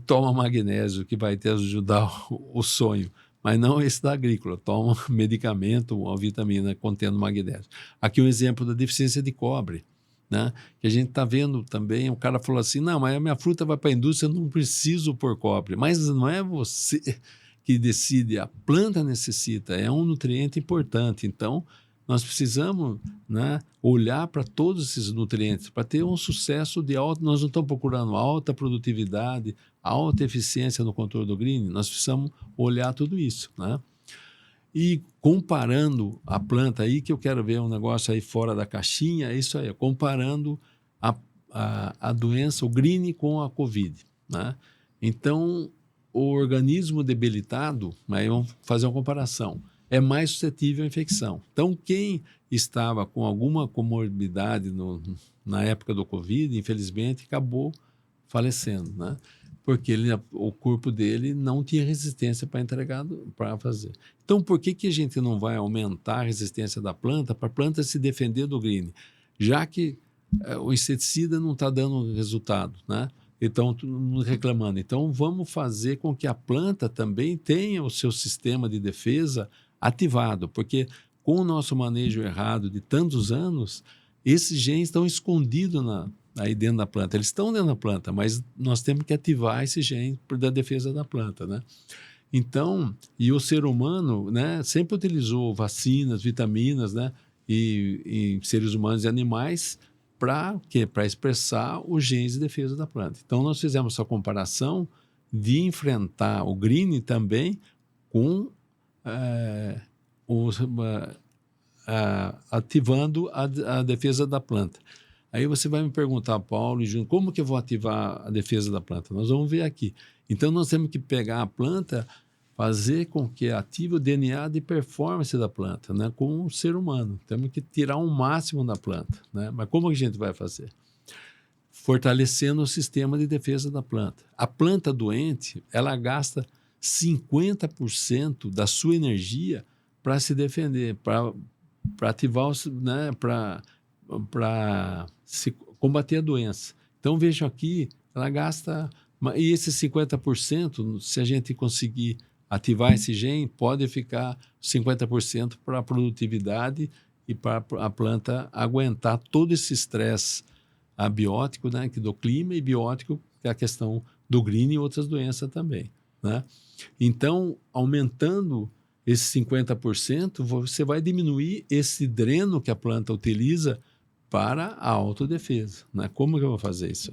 toma magnésio, que vai te ajudar o sonho. Mas não esse da agrícola, toma medicamento, uma vitamina contendo magnésio. Aqui um exemplo da deficiência de cobre, né? Que a gente está vendo também, o cara falou assim, não, mas a minha fruta vai para a indústria, eu não preciso pôr cobre. Mas não é você que decide, a planta necessita, é um nutriente importante. Então, nós precisamos, né, olhar para todos esses nutrientes para ter um sucesso de alta. Nós não estamos procurando alta produtividade, alta eficiência no controle do green. Nós precisamos olhar tudo isso, né? E comparando a planta aí, que eu quero ver um negócio aí fora da caixinha, é isso aí, comparando a doença, o green com a Covid, né? Então, o organismo debilitado, aí vamos fazer uma comparação, é mais suscetível à infecção. Então, quem estava com alguma comorbidade na época do Covid, infelizmente, acabou falecendo, né? Porque o corpo dele não tinha resistência para fazer. Então, por que a gente não vai aumentar a resistência da planta para a planta se defender do green? Já que o inseticida não está dando resultado, né? Então, reclamando. Então, vamos fazer com que a planta também tenha o seu sistema de defesa ativado, porque com o nosso manejo errado de tantos anos, esses genes estão escondidos aí dentro da planta. Eles estão dentro da planta, mas nós temos que ativar esse gene da defesa da planta, né? Então, e o ser humano, né, sempre utilizou vacinas, vitaminas, né, e seres humanos e animais para quê? Para expressar os genes de defesa da planta. Então, nós fizemos essa comparação de enfrentar o green também com ativando a defesa da planta. Aí você vai me perguntar, Paulo e Júnior, como que eu vou ativar a defesa da planta? Nós vamos ver aqui. Então, nós temos que pegar a planta, fazer com que ative o DNA de performance da planta, né? Como um ser humano. Temos que tirar um máximo da planta, né? Mas como que a gente vai fazer? Fortalecendo o sistema de defesa da planta. A planta doente, ela gasta 50% da sua energia para se defender, para ativar, né? Para combater a doença. Então, vejam aqui, ela gasta... E esses 50%, se a gente conseguir ativar esse gene, pode ficar 50% para a produtividade e para a planta aguentar todo esse estresse abiótico, né, do clima, e biótico, que é a questão do green e outras doenças também, né? Então, aumentando esses 50%, você vai diminuir esse dreno que a planta utiliza para a autodefesa, né? Como que eu vou fazer isso?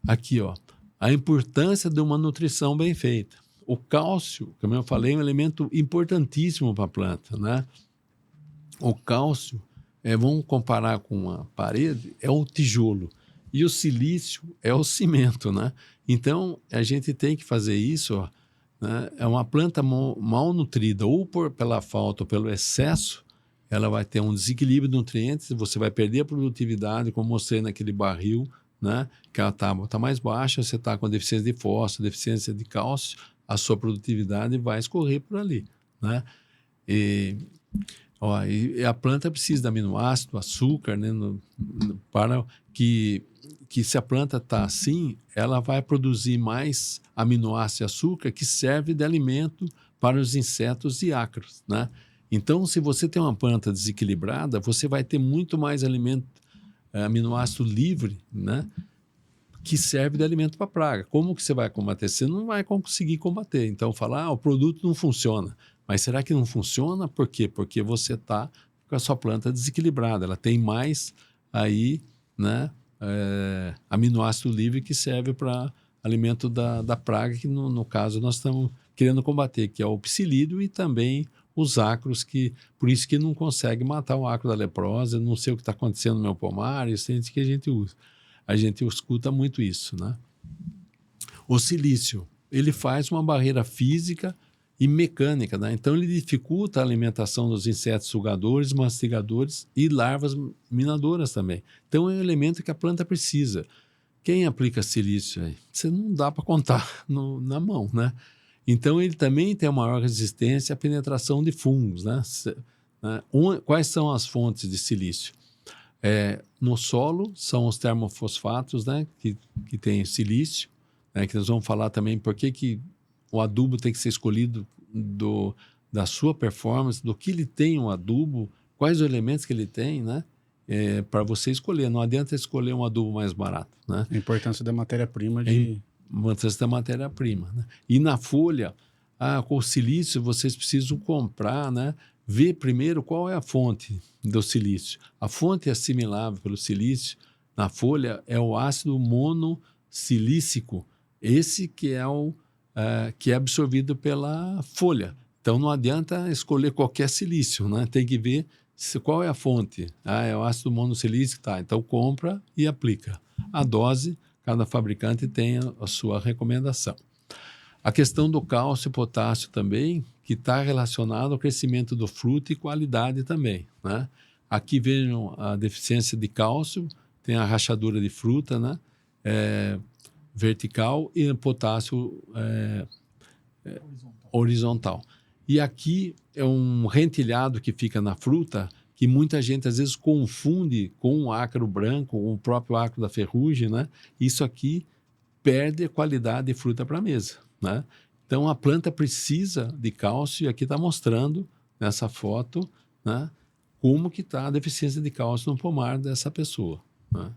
Aqui, ó, a importância de uma nutrição bem feita. O cálcio, como eu falei, é um elemento importantíssimo para a planta, né? O cálcio, vamos comparar com uma parede, é o tijolo. E o silício é o cimento, né? Então, a gente tem que fazer isso, ó, né? É uma planta mal nutrida, ou pela falta ou pelo excesso, ela vai ter um desequilíbrio de nutrientes, você vai perder a produtividade, como mostrei naquele barril, né? Que a tábua está mais baixa, você está com deficiência de fósforo, deficiência de cálcio, a sua produtividade vai escorrer por ali, né? E a planta precisa de aminoácido, açúcar, né? Para que se a planta está assim, ela vai produzir mais aminoácido e açúcar que serve de alimento para os insetos e ácaros, né? Então, se você tem uma planta desequilibrada, você vai ter muito mais alimento, aminoácido livre, né? Que serve de alimento para a praga. Como que você vai combater? Você não vai conseguir combater. Então, falar, o produto não funciona. Mas será que não funciona? Por quê? Porque você está com a sua planta desequilibrada. Ela tem mais aí, né, aminoácido livre que serve para alimento da praga, que no caso nós estamos querendo combater, que é o psilídeo e também os ácaros, por isso que não consegue matar o ácaro da leprosa. Não sei o que está acontecendo no meu pomar, isso que a gente usa. A gente escuta muito isso, né? O silício, ele faz uma barreira física e mecânica, né? Então, ele dificulta a alimentação dos insetos sugadores, mastigadores e larvas minadoras também. Então, é um elemento que a planta precisa. Quem aplica silício aí? Você não dá para contar na mão, né? Então, ele também tem uma maior resistência à penetração de fungos, né? Quais são as fontes de silício? No solo são os termofosfatos, né, que tem silício, né, que nós vamos falar também por que o adubo tem que ser escolhido da sua performance, do que ele tem o adubo, quais os elementos que ele tem, né, para você escolher. Não adianta escolher um adubo mais barato, né? A importância da matéria-prima importância da matéria-prima, né? E na folha, com o silício, vocês precisam comprar, né? Ver primeiro qual é a fonte do silício. A fonte assimilável pelo silício na folha é o ácido monossilícico, esse que é absorvido pela folha. Então não adianta escolher qualquer silício, né? Tem que ver qual é a fonte. É o ácido monossilícico, tá? Então compra e aplica. A dose, cada fabricante tem a sua recomendação. A questão do cálcio e potássio também, que está relacionado ao crescimento do fruto e qualidade também, né? Aqui vejam a deficiência de cálcio, tem a rachadura de fruta, né? Vertical, e potássio horizontal. E aqui é um rentilhado que fica na fruta, que muita gente às vezes confunde com o ácaro branco, ou o próprio ácaro da ferrugem, né? Isso aqui perde a qualidade de fruta para a mesa, né? Então, a planta precisa de cálcio, e aqui está mostrando, nessa foto, né, como que está a deficiência de cálcio no pomar dessa pessoa, né?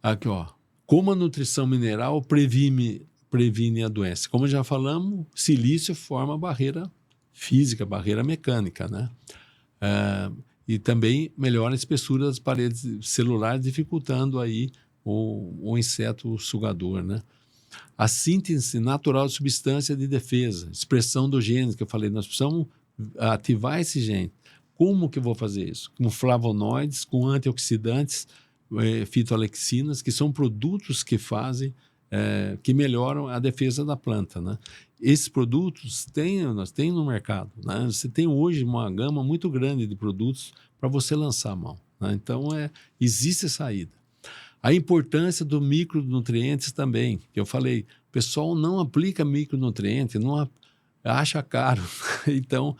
Aqui, ó, como a nutrição mineral previne a doença. Como já falamos, silício forma barreira física, barreira mecânica, né? e também melhora a espessura das paredes celulares, dificultando aí o inseto sugador, né? A síntese natural de substância de defesa, expressão dos genes que eu falei, nós precisamos ativar esse gene. Como que eu vou fazer isso? Com flavonoides, com antioxidantes, fitoalexinas, que são produtos que fazem, que melhoram a defesa da planta, né? Esses produtos nós temos no mercado, né? Você tem hoje uma gama muito grande de produtos para você lançar a mão, né? Então, existe saída. A importância dos micronutrientes também, que eu falei, o pessoal não aplica micronutriente, não acha caro. Então,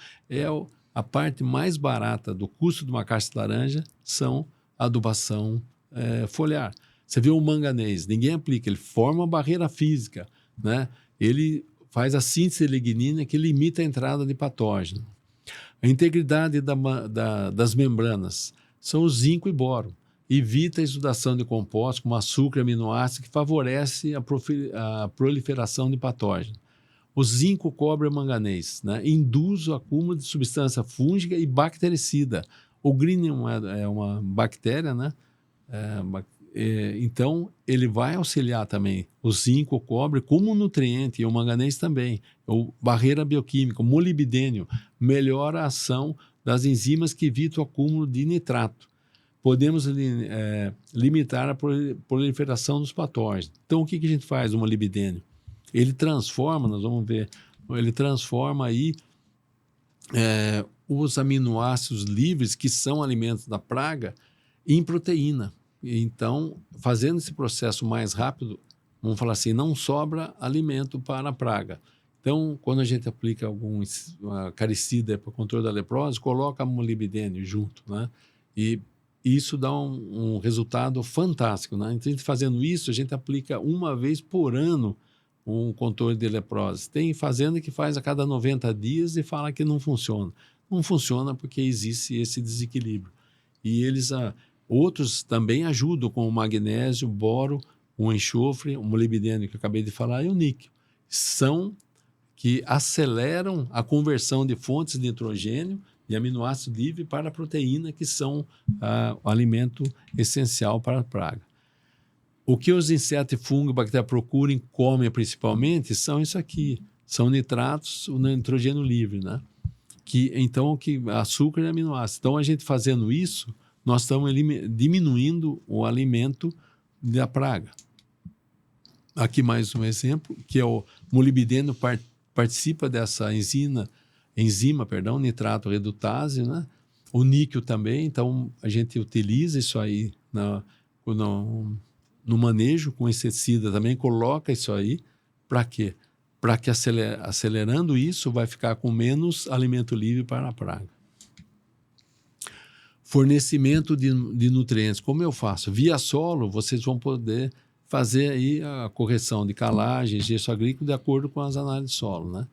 a parte mais barata do custo de uma caixa de laranja são a adubação foliar. Você vê o manganês, ninguém aplica, ele forma uma barreira física, né? Ele faz a síntese de lignina que limita a entrada de patógeno. A integridade das membranas são o zinco e boro. Evita a exudação de compostos como açúcar e aminoácidos que favorece a proliferação de patógenos. O zinco, cobre e manganês, né? Induz o acúmulo de substância fúngica e bactericida. O Grinium é uma bactéria, né? Então, ele vai auxiliar também o zinco, o cobre, como nutriente, e o manganês também. Barreira bioquímica, o molibdênio, melhora a ação das enzimas que evitam o acúmulo de nitrato. Podemos limitar a proliferação dos patógenos. Então, o que a gente faz, o molibdênio? Ele transforma, nós vamos ver, ele transforma aí os aminoácidos livres, que são alimentos da praga, em proteína. Então, fazendo esse processo mais rápido, vamos falar assim, não sobra alimento para a praga. Então, quando a gente aplica algum caricida para o controle da leprose, coloca molibdênio junto, né? E isso dá um resultado fantástico, né? Então, fazendo isso, a gente aplica uma vez por ano um controle de leprose. Tem fazenda que faz a cada 90 dias e fala que não funciona. Não funciona porque existe esse desequilíbrio. E outros também ajudam com o magnésio, o boro, o enxofre, o molibdênio que eu acabei de falar e o níquel. São que aceleram a conversão de fontes de nitrogênio e aminoácido livre para a proteína, que são o alimento essencial para a praga. O que os insetos, fungos e bactérias procuram e comem principalmente são isso aqui, são nitratos, o nitrogênio livre, né? Então, açúcar e aminoácidos. Então, a gente fazendo isso, nós estamos diminuindo o alimento da praga. Aqui mais um exemplo, que é o molibdênio participa dessa enzima, nitrato redutase, né? O níquel também, então a gente utiliza isso aí no manejo com inseticida também, coloca isso aí, para quê? Para que acelerando isso vai ficar com menos alimento livre para a praga. Fornecimento de nutrientes, como eu faço? Via solo, vocês vão poder fazer aí a correção de calagem, gesso agrícola, de acordo com as análises de solo, né?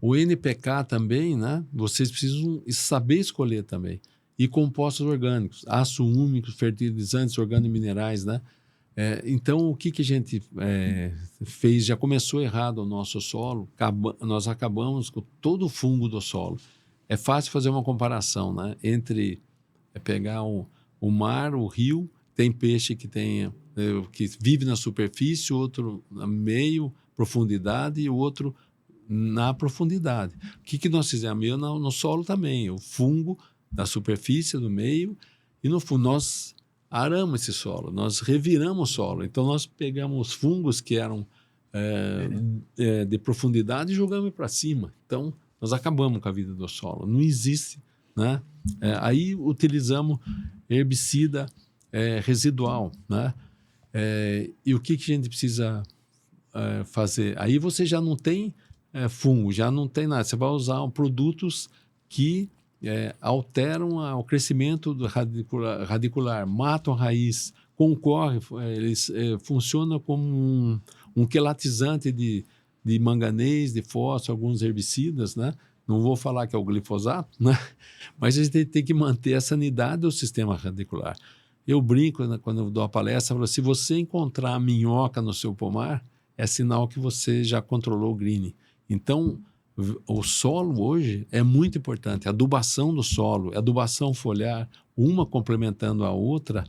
O NPK também, né? Vocês precisam saber escolher também. E compostos orgânicos, ácido úmico, fertilizantes organominerais, né? Então, o que a gente fez? Já começou errado o nosso solo, nós acabamos com todo o fungo do solo. É fácil fazer uma comparação, né? Entre pegar o mar, o rio, tem peixe que vive na superfície, outro no meio, profundidade, e o outro na profundidade. O que nós fizemos? No solo também, o fungo na superfície, no meio, e no fundo nós aramos esse solo, nós reviramos o solo. Então, nós pegamos os fungos que eram de profundidade e jogamos para cima. Então, nós acabamos com a vida do solo. Não existe, né? Aí utilizamos herbicida residual, né? E o que a gente precisa fazer? Aí você já não tem fungo, já não tem nada. Você vai usar produtos que alteram o crescimento do radicular, matam a raiz, eles funcionam como um quelatizante de manganês, de fósforo, alguns herbicidas, né? Não vou falar que é o glifosato, né? Mas a gente tem que manter a sanidade do sistema radicular. Eu brinco, né, quando eu dou a palestra, eu falo, se você encontrar minhoca no seu pomar, é sinal que você já controlou o greening. Então, O solo hoje é muito importante. A adubação do solo, a adubação foliar, uma complementando a outra,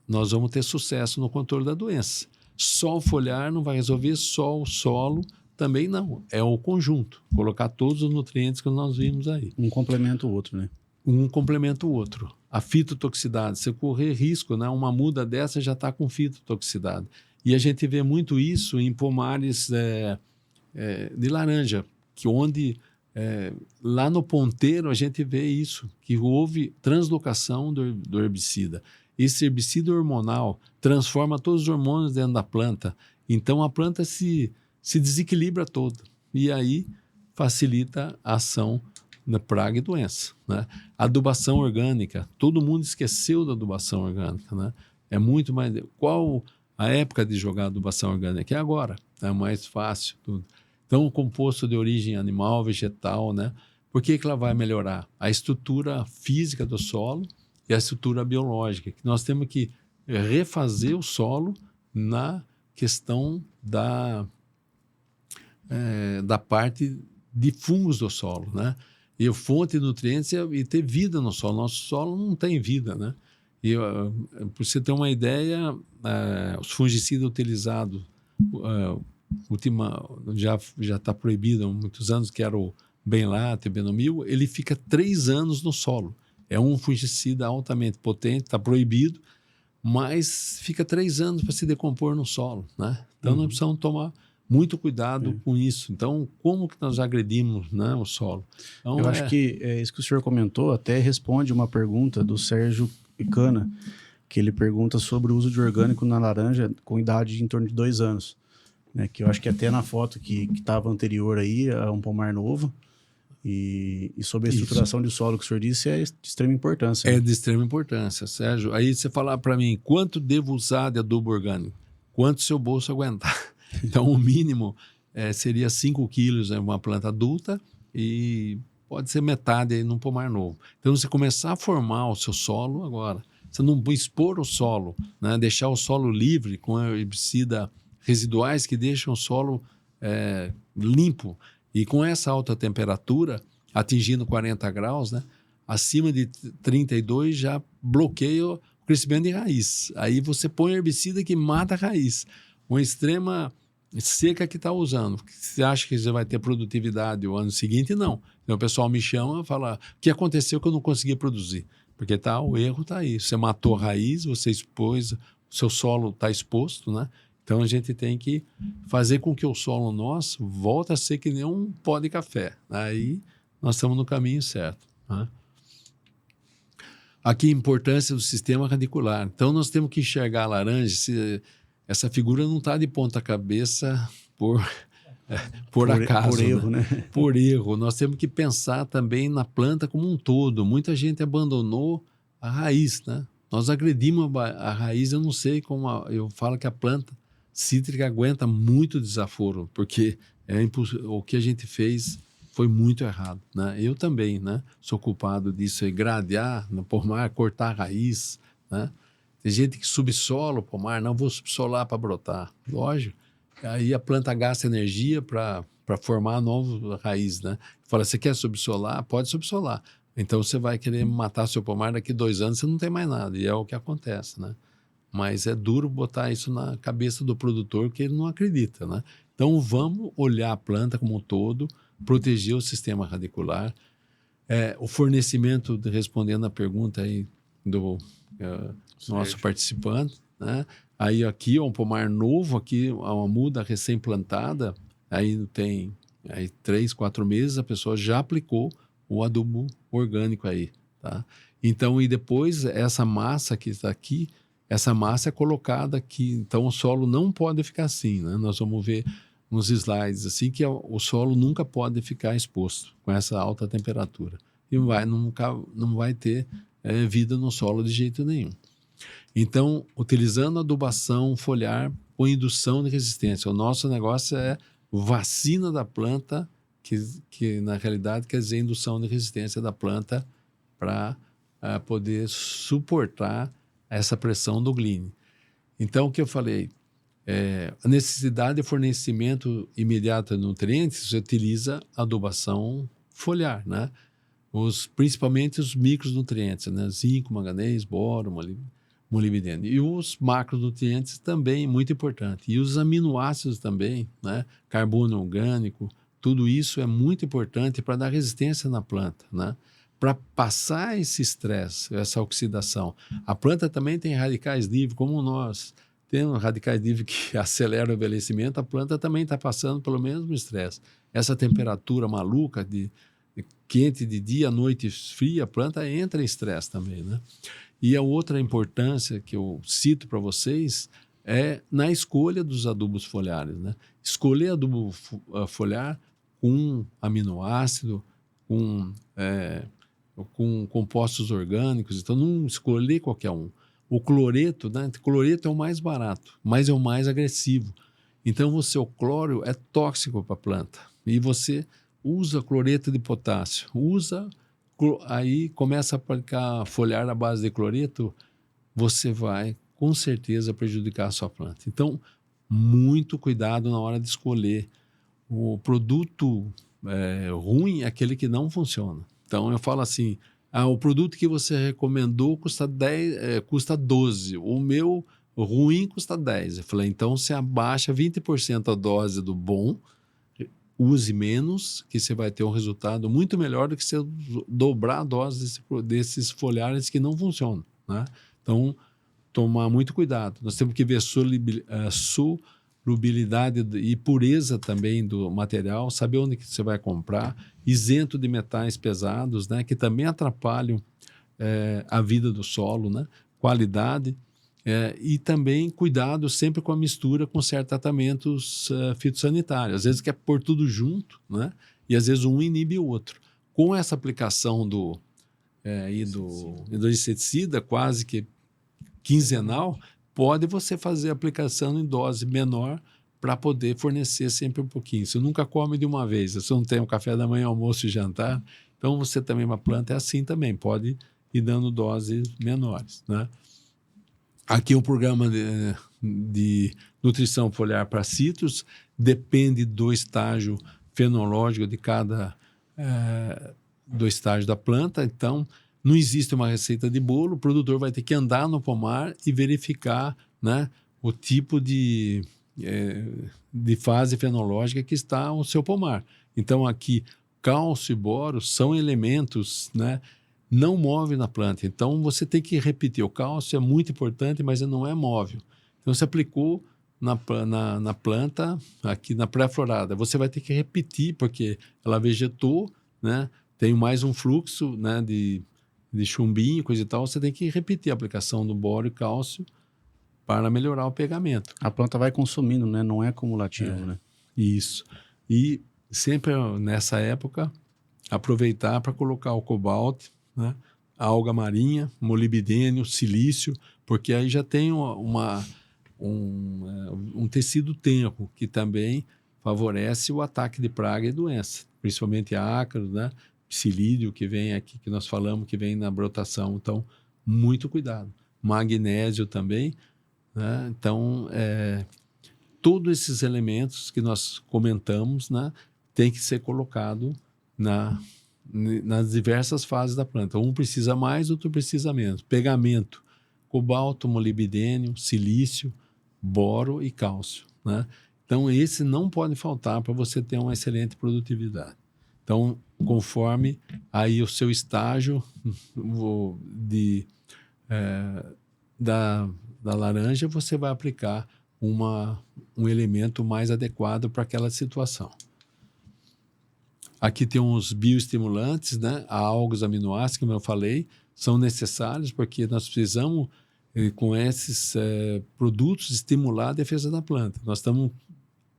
nós vamos ter sucesso no controle da doença. Só o foliar não vai resolver, só o solo também não. É o conjunto, colocar todos os nutrientes que nós vimos aí. Um complementa o outro, né? Um complementa o outro. A fitotoxicidade, se correr risco, né, uma muda dessa já está com fitotoxicidade. E a gente vê muito isso em pomares de laranja, que onde lá no ponteiro a gente vê isso, que houve translocação do herbicida. Esse herbicida hormonal transforma todos os hormônios dentro da planta, então a planta se desequilibra toda e aí facilita a ação da praga e doença, né? Adubação orgânica, todo mundo esqueceu da adubação orgânica, né? É muito mais... Qual a época de jogar adubação orgânica? É agora, é mais fácil tudo. Então, o composto de origem animal, vegetal, né? Por que ela vai melhorar? A estrutura física do solo e a estrutura biológica. Que nós temos que refazer o solo na questão da parte de fungos do solo, né? E a fonte de nutrientes e ter vida no solo. Nosso solo não tem vida, né? E, para você ter uma ideia, os fungicidas utilizados, já está proibido há muitos anos, que era o Benlate, o Benomil, ele fica 3 anos no solo. É um fungicida altamente potente, está proibido, mas fica 3 anos para se decompor no solo, né? Então, nós precisamos tomar muito cuidado com isso. Então, como que nós agredimos, né, o solo? Então, eu acho que isso que o senhor comentou até responde uma pergunta do Sérgio Cana, que ele pergunta sobre o uso de orgânico na laranja com idade de em torno de 2 anos. Né, que eu acho que até na foto que estava anterior aí, é um pomar novo. E sobre a estruturação de solo que o senhor disse é de extrema importância. É né? de extrema importância, Sérgio. Aí você falar para mim, quanto devo usar de adubo orgânico? Quanto seu bolso aguentar? Então, o mínimo seria 5 quilos, né, uma planta adulta, e pode ser metade aí num pomar novo. Então, você começar a formar o seu solo agora. Você não expor o solo, né, deixar o solo livre com herbicida residuais que deixam o solo limpo. E com essa alta temperatura, atingindo 40 graus, né, acima de 32 já bloqueia o crescimento de raiz. Aí você põe herbicida que mata a raiz. Uma extrema seca que está usando. Você acha que você vai ter produtividade o ano seguinte? Não. Então o pessoal me chama e fala, o que aconteceu que eu não consegui produzir? Porque o erro está aí. Você matou a raiz, você expôs, o seu solo está exposto, né? Então a gente tem que fazer com que o solo nosso volte a ser que nem um pó de café. Aí nós estamos no caminho certo, né? Aqui a importância do sistema radicular. Então nós temos que enxergar a laranja. Essa figura não está de ponta cabeça por acaso. Por erro, né? Por erro. Nós temos que pensar também na planta como um todo. Muita gente abandonou a raiz, né? Nós agredimos a raiz, eu não sei como... eu falo que a planta cítrica aguenta muito desaforo, porque o que a gente fez foi muito errado, né? Eu também, né? Sou culpado disso aí, gradear no pomar, cortar a raiz, né? Tem gente que subsola o pomar, não vou subsolar para brotar. Lógico. Aí a planta gasta energia para formar nova raiz, né? Fala, você quer subsolar? Pode subsolar. Então você vai querer matar seu pomar daqui 2 anos, você não tem mais nada. E é o que acontece, né? Mas é duro botar isso na cabeça do produtor, porque ele não acredita, né? Então vamos olhar a planta como um todo, proteger o sistema radicular. O fornecimento, respondendo a pergunta aí do nosso participante, né? Aí aqui é um pomar novo, aqui uma muda recém-plantada, aí tem 3, 4 meses, a pessoa já aplicou o adubo orgânico aí, tá? Então, e depois essa massa que está aqui, essa massa é colocada aqui, então o solo não pode ficar assim, né? Nós vamos ver nos slides assim que o solo nunca pode ficar exposto com essa alta temperatura. E não vai ter vida no solo de jeito nenhum. Então, utilizando adubação foliar com indução de resistência. O nosso negócio é vacina da planta, que na realidade quer dizer indução de resistência da planta para poder suportar essa pressão do gline. Então, o que eu falei, a necessidade de fornecimento imediato de nutrientes, você utiliza adubação foliar, né? Principalmente os micronutrientes, né? Zinco, manganês, boro, molibdênio. E os macronutrientes também, muito importante. E os aminoácidos também, né? Carbono orgânico, tudo isso é muito importante para dar resistência na planta, né? Para passar esse estresse, essa oxidação. A planta também tem radicais livres, como nós temos radicais livres que aceleram o envelhecimento, a planta também está passando pelo mesmo estresse. Essa temperatura maluca quente de dia, noite fria, a planta entra em estresse também, né? E a outra importância que eu cito para vocês é na escolha dos adubos foliares, né? Escolher adubo foliar com aminoácido, com compostos orgânicos, então não escolher qualquer um. O cloreto, né? O cloreto é o mais barato, mas é o mais agressivo. Então o cloro é tóxico para a planta e você usa cloreto de potássio, aí começa a aplicar foliar à base de cloreto, você vai com certeza prejudicar a sua planta. Então, muito cuidado na hora de escolher. O produto ruim é aquele que não funciona. Então, eu falo assim, o produto que você recomendou custa 12, o meu ruim custa 10. Eu falei, então você abaixa 20% a dose do bom, use menos, que você vai ter um resultado muito melhor do que você dobrar a dose desses foliares que não funcionam, né? Então, tomar muito cuidado. Nós temos que ver solubilidade e pureza também do material, saber onde que você vai comprar, isento de metais pesados, né, que também atrapalham a vida do solo, né? Qualidade. E também cuidado sempre com a mistura com certos tratamentos fitossanitários. Às vezes quer pôr tudo junto, né? E às vezes um inibe o outro. Com essa aplicação do inseticida quase que quinzenal, pode você fazer a aplicação em dose menor para poder fornecer sempre um pouquinho. Você nunca come de uma vez, você não tem um café da manhã, almoço e jantar, então você também, uma planta é assim também, pode ir dando doses menores, né? Aqui um programa de nutrição foliar para citros, depende do estágio fenológico de do estágio da planta, então não existe uma receita de bolo, o produtor vai ter que andar no pomar e verificar, né, o tipo de fase fenológica que está o seu pomar. Então aqui cálcio e boro são elementos, né, não move na planta. Então, você tem que repetir. O cálcio é muito importante, mas ele não é móvel. Então, você aplicou na planta, aqui na pré-florada. Você vai ter que repetir, porque ela vegetou, né? Tem mais um fluxo, né, de chumbinho, coisa e tal. Você tem que repetir a aplicação do boro e cálcio para melhorar o pegamento. A planta vai consumindo, né? Não é acumulativo, né? Isso. E sempre nessa época, aproveitar para colocar o cobalto, né? A alga marinha, molibdênio, silício, porque aí já tem um tecido tenro que também favorece o ataque de praga e doença, principalmente ácaros, né? Psilídeo que vem aqui, que nós falamos, que vem na brotação. Então, muito cuidado. Magnésio também, né? Então, todos esses elementos que nós comentamos, né, tem que ser colocado nas diversas fases da planta. Um precisa mais, outro precisa menos. Pegamento, cobalto, molibdênio, silício, boro e cálcio, né? Então, esse não pode faltar para você ter uma excelente produtividade. Então, conforme aí o seu estágio da laranja, você vai aplicar um elemento mais adequado para aquela situação. Aqui tem uns bioestimulantes, né? A alga, os aminoácidos, como eu falei, são necessários porque nós precisamos, com esses produtos, estimular a defesa da planta. Nós estamos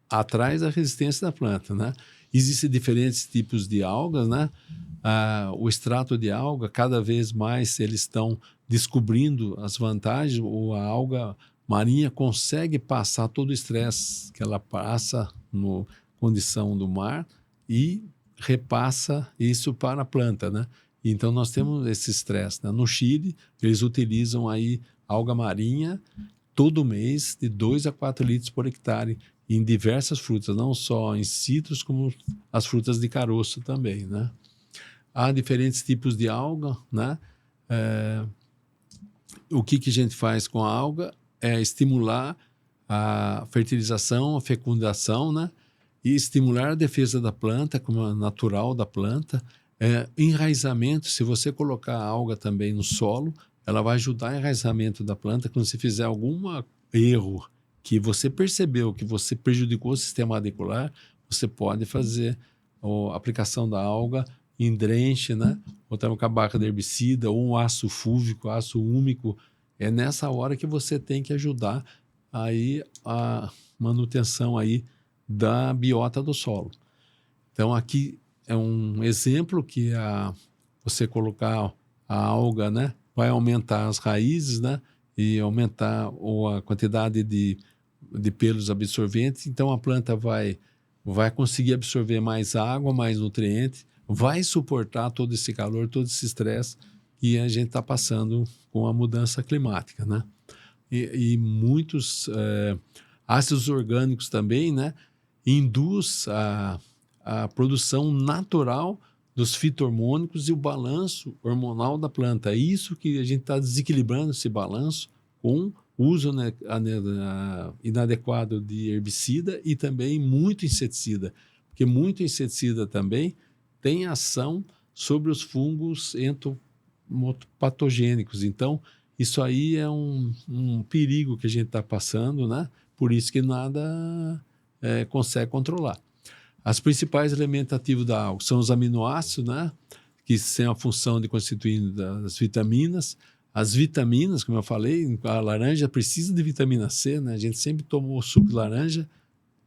atrás da resistência da planta, né? Existem diferentes tipos de algas, né? O extrato de alga, cada vez mais eles estão descobrindo as vantagens. A alga marinha consegue passar todo o estresse que ela passa na condição do mar e repassa isso para a planta, né? Então nós temos esse estresse, né? No Chile, eles utilizam aí alga marinha todo mês de 2 a 4 litros por hectare em diversas frutas, não só em citros, como as frutas de caroço também, né? Há diferentes tipos de alga, né? O que a gente faz com a alga é estimular a fertilização, a fecundação, né? E estimular a defesa da planta, como a natural da planta. Enraizamento, se você colocar a alga também no solo, ela vai ajudar o enraizamento da planta. Quando você fizer algum erro que você percebeu que você prejudicou o sistema radicular, você pode fazer a aplicação da alga em drenche, né? Ou também com a barra de herbicida, ou um ácido fúvico, ácido úmico. É nessa hora que você tem que ajudar aí a manutenção aí da biota do solo. Então, aqui é um exemplo que você colocar a alga, né, vai aumentar as raízes, né, e aumentar a quantidade de pelos absorventes. Então, a planta vai conseguir absorver mais água, mais nutrientes, vai suportar todo esse calor, todo esse estresse que a gente está passando com a mudança climática, né? E muitos ácidos orgânicos também, né, induz a produção natural dos fito-hormônicos e o balanço hormonal da planta. É isso que a gente está desequilibrando, esse balanço, com o uso, né, inadequado de herbicida e também muito inseticida. Porque muito inseticida também tem ação sobre os fungos patogênicos. Então, isso aí é um perigo que a gente está passando, né? Por isso que nada consegue controlar. Os principais elementos ativos da alga são os aminoácidos, né? Que têm a função de constituir das vitaminas. As vitaminas, como eu falei, a laranja precisa de vitamina C, né? A gente sempre tomou suco de laranja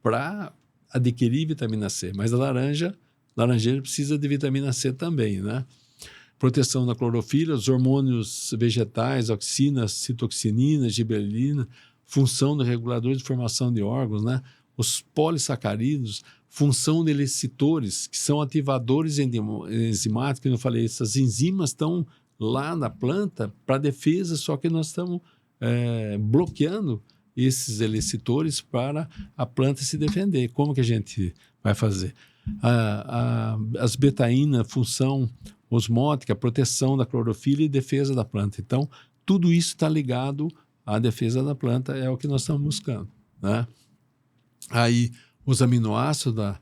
para adquirir vitamina C, mas a laranjeira precisa de vitamina C também, né? Proteção da clorofila, os hormônios vegetais, auxinas, citoxinina, gibberelina, função do regulador de formação de órgãos, né? Os polissacarídeos, função de lecitores, que são ativadores enzimáticos, que eu falei, essas enzimas estão lá na planta para defesa, só que nós estamos bloqueando esses elicitores para a planta se defender. Como que a gente vai fazer? As betaína, função osmótica, proteção da clorofila e defesa da planta. Então, tudo isso está ligado à defesa da planta, é o que nós estamos buscando, né? Aí, os aminoácidos,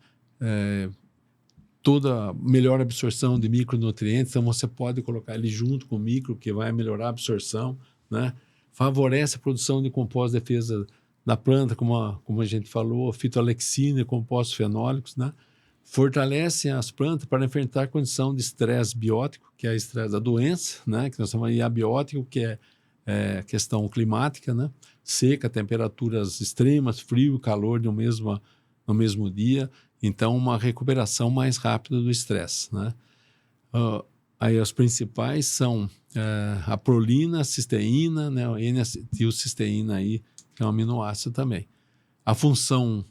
toda melhor absorção de micronutrientes, então você pode colocar ele junto com o micro, que vai melhorar a absorção, né? Favorece a produção de compostos de defesa da planta, como a gente falou, fitoalexina e compostos fenólicos, né? Fortalecem as plantas para enfrentar a condição de estresse biótico, que é o estresse da doença, né? Que nós chamamos de abiótico, que é questão climática, né? Seca, temperaturas extremas, frio, calor no mesmo dia. Então, uma recuperação mais rápida do estresse, né? Aí as principais são a prolina, a cisteína, né? A N-acetilcisteína aí, que é um aminoácido também. A função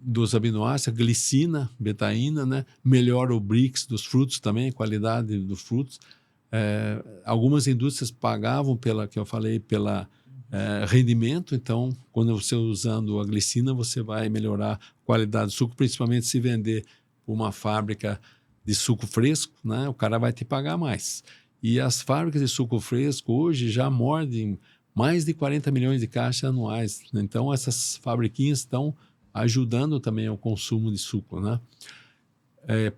dos aminoácidos, a glicina, betaína, né? Melhora o Brix dos frutos também, a qualidade dos frutos. Algumas indústrias pagavam que eu falei, pela rendimento. Então, quando você usando a glicina, você vai melhorar a qualidade do suco, principalmente se vender uma fábrica de suco fresco, né? O cara vai te pagar mais. E as fábricas de suco fresco hoje já mordem mais de 40 milhões de caixas anuais. Então, essas fabriquinhas estão ajudando também ao consumo de suco, né?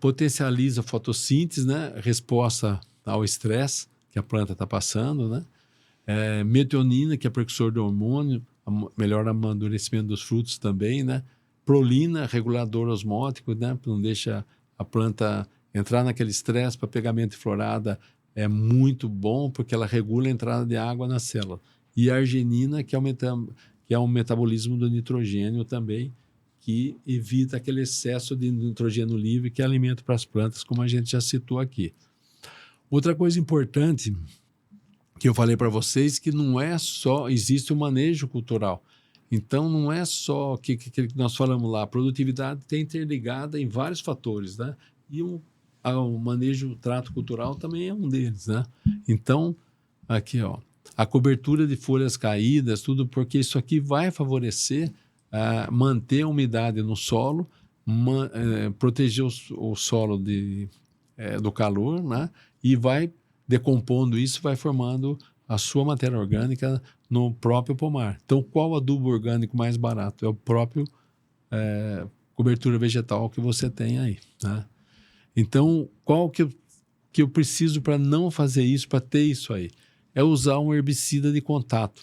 Potencializa a fotossíntese, né? Resposta ao estresse que a planta está passando, né? Metionina, que é precursor do hormônio, melhora o amadurecimento dos frutos também, né? Prolina, regulador osmótico, né? Não deixa a planta entrar naquele estresse para pegamento e florada, é muito bom porque ela regula a entrada de água na célula. E a arginina, que é um metabolismo do nitrogênio também, que evita aquele excesso de nitrogênio livre que é alimento para as plantas, como a gente já citou aqui. Outra coisa importante que eu falei para vocês, que não é só, existe o manejo cultural. Então, não é só que nós falamos lá, a produtividade está interligada em vários fatores, né? E o manejo, o trato cultural também é um deles, né? Então, aqui, ó, A cobertura de folhas caídas, tudo, porque isso aqui vai favorecer manter a umidade no solo, proteger o solo do calor, né? E vai decompondo isso, vai formando a sua matéria orgânica no próprio pomar. Então, qual adubo orgânico mais barato? É o próprio cobertura vegetal que você tem aí, né? Então, qual que eu preciso para não fazer isso, para ter isso aí? É usar um herbicida de contato.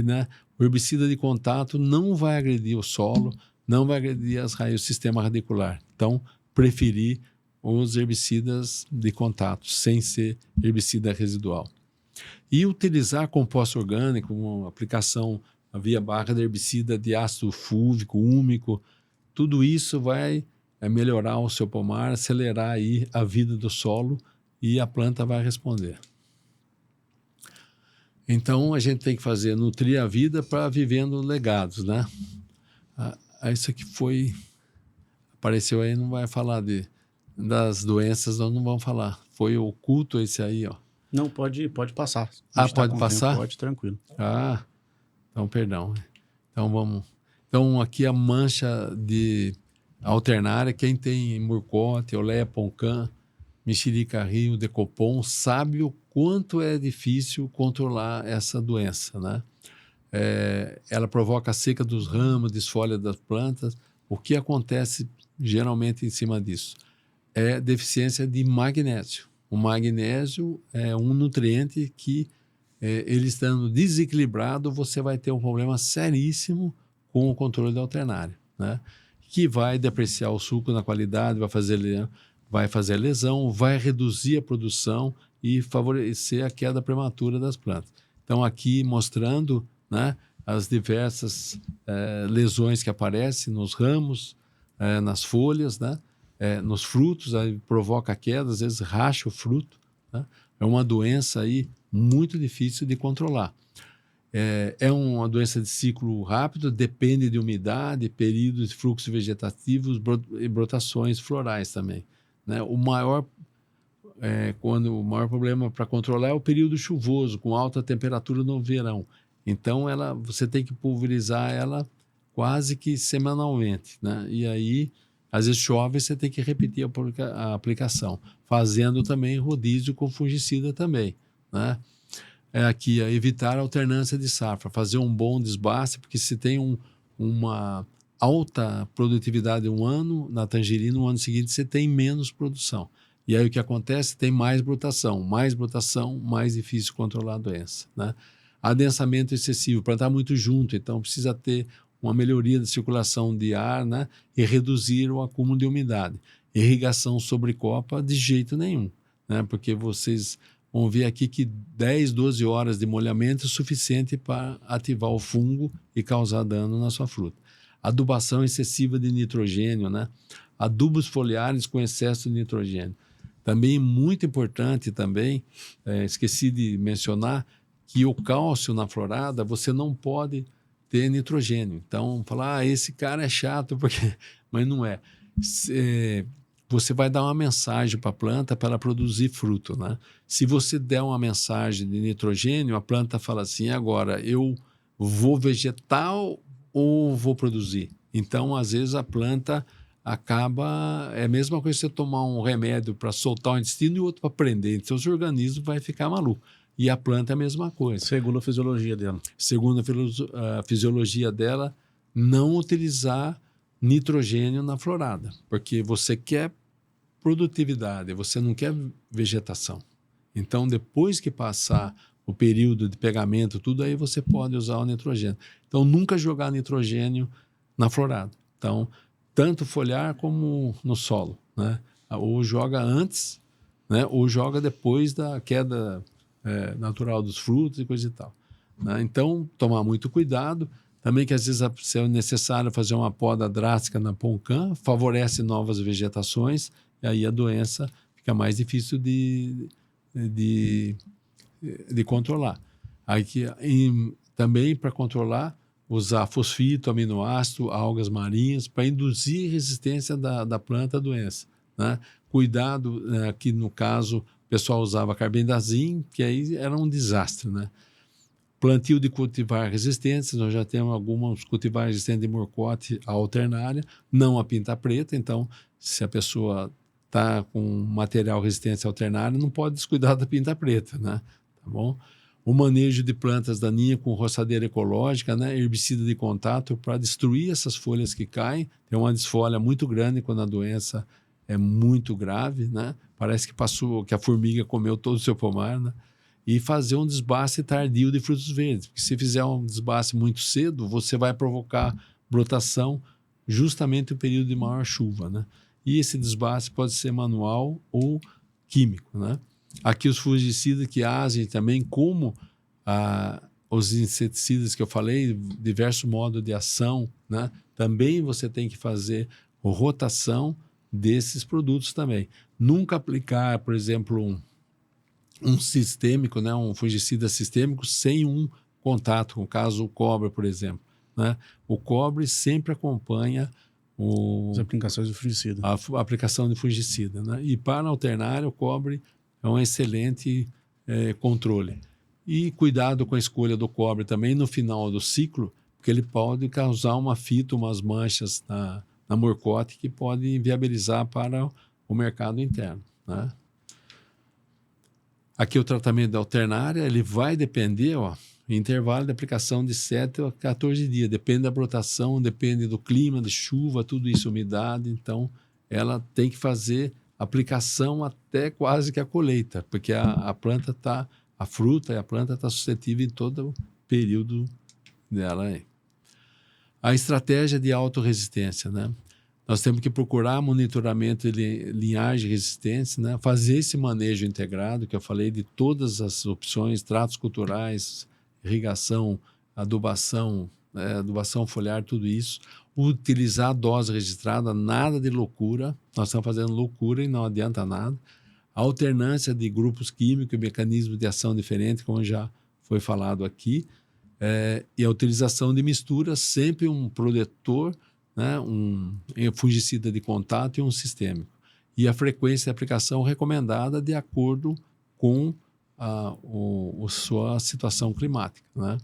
Né? O herbicida de contato não vai agredir o solo, não vai agredir as raízes, o sistema radicular. Então, preferir os herbicidas de contato, sem ser herbicida residual. E utilizar composto orgânico, uma aplicação via barra de herbicida de ácido fúlvico, úmico, tudo isso vai melhorar o seu pomar, acelerar aí a vida do solo e a planta vai responder. Então, a gente tem que nutrir a vida para vivendo legados, né? Isso aqui apareceu aí, não vai falar das doenças, nós não vamos falar. Foi oculto esse aí, ó. Não, pode passar. Pode passar? Tempo, pode, tranquilo. Então, perdão. Então, vamos... Então, aqui a mancha de alternária, quem tem murcote, Olea poncã, mexerica rio, decopon, sabe o quanto é difícil controlar essa doença, né? Ela provoca a seca dos ramos, desfolha das plantas. O que acontece geralmente em cima disso? É deficiência de magnésio. O magnésio é um nutriente que, ele estando desequilibrado, você vai ter um problema seríssimo com o controle da alternária, né? Que vai depreciar o suco na qualidade, vai fazer lesão, vai reduzir a produção e favorecer a queda prematura das plantas. Então, aqui mostrando, né, as diversas lesões que aparecem nos ramos, nas folhas, né, nos frutos, aí provoca queda, às vezes racha o fruto, né? É uma doença aí muito difícil de controlar. É uma doença de ciclo rápido, depende de umidade, períodos de fluxos vegetativos e brotações florais também, né? O maior problema para controlar é o período chuvoso, com alta temperatura no verão. Então, você tem que pulverizar ela quase que semanalmente, né? E aí, às vezes chove, você tem que repetir a aplicação, fazendo também rodízio com fungicida também, né? Aqui, evitar a alternância de safra, fazer um bom desbaste, porque se tem uma alta produtividade um ano na tangerina, no ano seguinte você tem menos produção. E aí o que acontece? Tem mais brotação, mais difícil controlar a doença, né? Adensamento excessivo, plantar muito junto, então precisa ter uma melhoria da circulação de ar, né? E reduzir o acúmulo de umidade. Irrigação sobre copa, de jeito nenhum, né? Porque vocês vão ver aqui que 10, 12 horas de molhamento é suficiente para ativar o fungo e causar dano na sua fruta. Adubação excessiva de nitrogênio, né? Adubos foliares com excesso de nitrogênio. Também muito importante também, esqueci de mencionar, que o cálcio na florada você não pode ter nitrogênio. Então, falar, esse cara é chato, mas não é. Você vai dar uma mensagem para a planta para ela produzir fruto, né? Se você der uma mensagem de nitrogênio, a planta fala assim, agora eu vou vegetal ou vou produzir? Então, às vezes, a planta acaba... É a mesma coisa que você tomar um remédio para soltar o intestino e outro para prender. Então, o seu organismo vai ficar maluco. E a planta é a mesma coisa. Segundo a fisiologia dela. Segundo a fisiologia dela, não utilizar nitrogênio na florada, porque você quer produtividade, você não quer vegetação. Então, depois que passar o período de pegamento, tudo aí você pode usar o nitrogênio. Então, nunca jogar nitrogênio na florada. Então, tanto foliar como no solo, né? Ou joga antes, né? Ou joga depois da queda natural dos frutos e coisa e tal, né? Então, tomar muito cuidado. Também que às vezes se é necessário fazer uma poda drástica na poncã, favorece novas vegetações e aí a doença fica mais difícil de controlar. Aí também para controlar, usar fosfito, aminoácido, algas marinhas para induzir resistência da planta à doença, né? Cuidado, aqui no caso, o pessoal usava carbendazim, que aí era um desastre, né? Plantio de cultivar resistentes, nós já temos alguns cultivares resistentes de morcote alternária, não a pinta preta, então se a pessoa está com material resistente alternário, não pode descuidar da pinta preta, né? Tá bom? O manejo de plantas daninhas com roçadeira ecológica, né? Herbicida de contato para destruir essas folhas que caem, tem uma desfolha muito grande quando a doença é muito grave, né? Parece que passou, que a formiga comeu todo o seu pomar, né? E fazer um desbaste tardio de frutos verdes. Porque se fizer um desbaste muito cedo, você vai provocar brotação justamente no período de maior chuva, né? E esse desbaste pode ser manual ou químico, né? Aqui os fungicidas que agem também, como os inseticidas que eu falei, diversos modos de ação, né? Também você tem que fazer rotação desses produtos também. Nunca aplicar, por exemplo, um sistêmico, né, um fungicida sistêmico sem um contato, no caso o cobre, por exemplo, né? O cobre sempre acompanha As aplicações do fungicida. a aplicação de fungicida, né? E para alternar, o cobre é um excelente controle. E cuidado com a escolha do cobre também no final do ciclo, porque ele pode causar uma fita, umas manchas na morcote que pode inviabilizar para o mercado interno, né? Aqui o tratamento da alternária, ele vai depender, intervalo de aplicação de 7 a 14 dias. Depende da brotação, depende do clima, de chuva, tudo isso, umidade. Então, ela tem que fazer aplicação até quase que a colheita, porque a planta está, a fruta e a planta está suscetível em todo o período dela. A estratégia de autorresistência, né? Nós temos que procurar monitoramento de linhagem resistente, né? Fazer esse manejo integrado, que eu falei, de todas as opções, tratos culturais, irrigação, adubação, adubação foliar, tudo isso. Utilizar a dose registrada, nada de loucura. Nós estamos fazendo loucura e não adianta nada. A alternância de grupos químicos e mecanismos de ação diferentes, como já foi falado aqui. E a utilização de misturas, sempre um protetor, né, um fungicida de contato e um sistêmico. E a frequência de aplicação recomendada de acordo com a sua situação climática, né?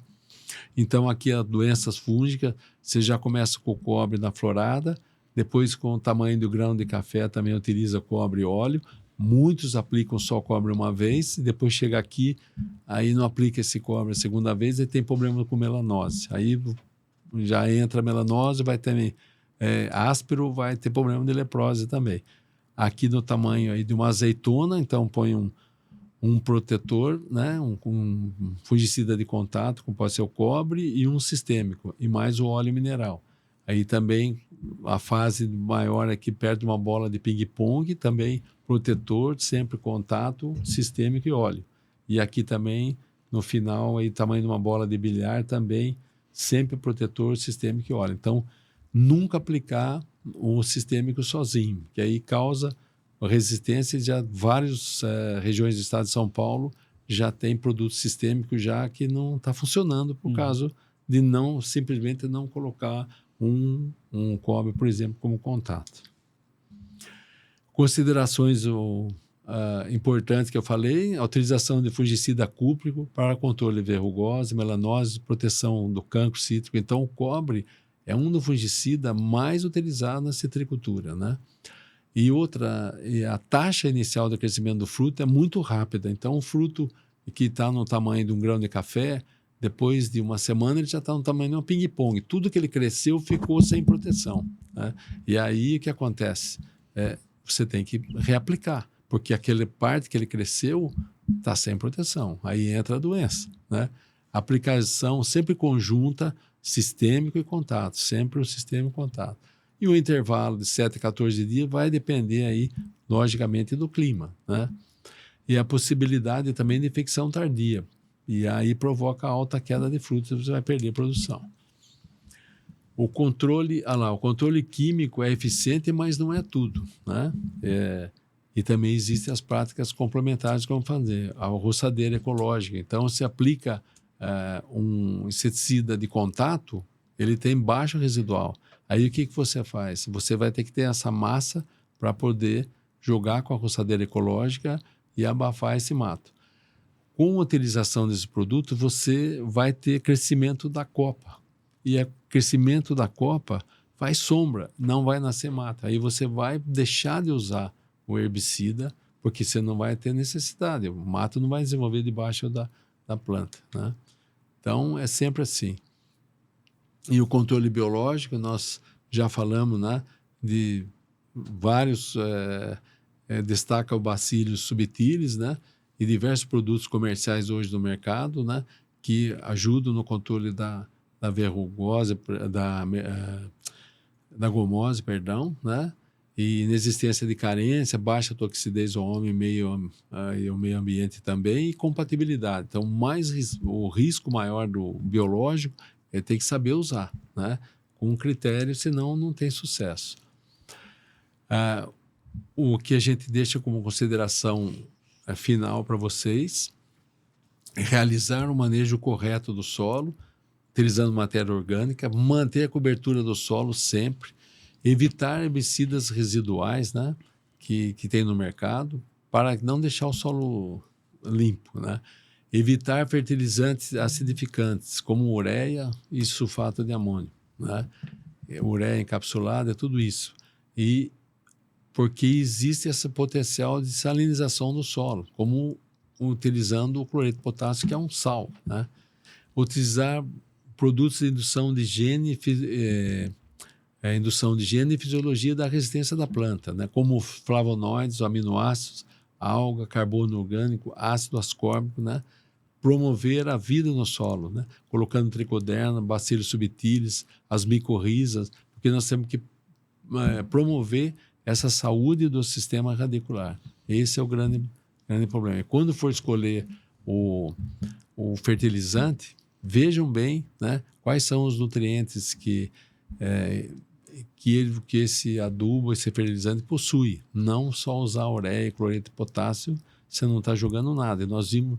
Então, aqui as doenças fúngicas, você já começa com o cobre na florada, depois com o tamanho do grão de café também utiliza cobre e óleo. Muitos aplicam só cobre uma vez, e depois chega aqui, aí não aplica esse cobre a segunda vez e tem problema com melanose. Aí já entra melanose, vai ter áspero, vai ter problema de leprose também. Aqui no tamanho aí de uma azeitona, então põe um protetor, né, um fungicida de contato, como pode ser o cobre, e um sistêmico, e mais o óleo mineral. Aí também a fase maior aqui perto de uma bola de ping-pong, também protetor, sempre contato, sistêmico e óleo. E aqui também, no final, aí tamanho de uma bola de bilhar, também sempre protetor, sistêmico e óleo. Então, nunca aplicar o sistêmico sozinho, que aí causa resistência. Já várias regiões do estado de São Paulo já tem produto sistêmico já que não está funcionando por causa de simplesmente não colocar um cobre, por exemplo, como contato. Considerações importantes que eu falei: a utilização de fungicida cúprico para controle de verrugose, melanose, proteção do cancro cítrico. Então, o cobre é um dos fungicidas mais utilizados na citricultura, né? E a taxa inicial de crescimento do fruto é muito rápida. Então, o fruto que está no tamanho de um grão de café, depois de uma semana ele já está no tamanho de um ping-pong. Tudo que ele cresceu ficou sem proteção, né? E aí o que acontece? Você tem que reaplicar, porque aquela parte que ele cresceu está sem proteção. Aí entra a doença, né? Aplicação sempre conjunta, sistêmico e contato, sempre o sistêmico e contato. E o intervalo de 7 a 14 dias vai depender aí, logicamente, do clima, né? E a possibilidade também de infecção tardia. E aí provoca alta queda de frutos, você vai perder produção. O controle químico é eficiente, mas não é tudo, né? E também existem as práticas complementares, como fazer a roçadeira ecológica. Então, se aplica um inseticida de contato, ele tem baixo residual. Aí o que você faz? Você vai ter que ter essa massa para poder jogar com a roçadeira ecológica e abafar esse mato. Com a utilização desse produto, você vai ter crescimento da copa. E o crescimento da copa faz sombra, não vai nascer mato. Aí você vai deixar de usar o herbicida, porque você não vai ter necessidade. O mato não vai desenvolver debaixo da planta, né? Então, é sempre assim. E o controle biológico, nós já falamos, né, de vários, destaca o Bacillus subtilis, né, e diversos produtos comerciais hoje no mercado, né, que ajudam no controle da verrugose, da gomose, perdão, né, e inexistência de carência, baixa toxicidez ao homem e ao meio ambiente também, e compatibilidade. Então, o risco maior do biológico é ter que saber usar, né? Com critério, senão não tem sucesso. O que a gente deixa como consideração final para vocês é realizar o manejo correto do solo, utilizando matéria orgânica, manter a cobertura do solo sempre, evitar herbicidas residuais, né, que tem no mercado, para não deixar o solo limpo, né? Evitar fertilizantes acidificantes, como ureia e sulfato de amônio, né? Ureia encapsulada, é tudo isso. E porque existe esse potencial de salinização do solo, como utilizando o cloreto de potássio, que é um sal, né? Utilizar produtos de indução de higiene, indução de higiene e fisiologia da resistência da planta, né? Como flavonoides, aminoácidos, alga, carbono orgânico, ácido ascórbico, né? Promover a vida no solo, né? Colocando tricoderma, Bacillus subtilis, as micorrizas, porque nós temos que promover essa saúde do sistema radicular. Esse é o grande problema. E quando for escolher o fertilizante, vejam bem, né, quais são os nutrientes que esse adubo, esse fertilizante possui. Não só usar ureia e cloreto de potássio, você não está jogando nada. E nós vimos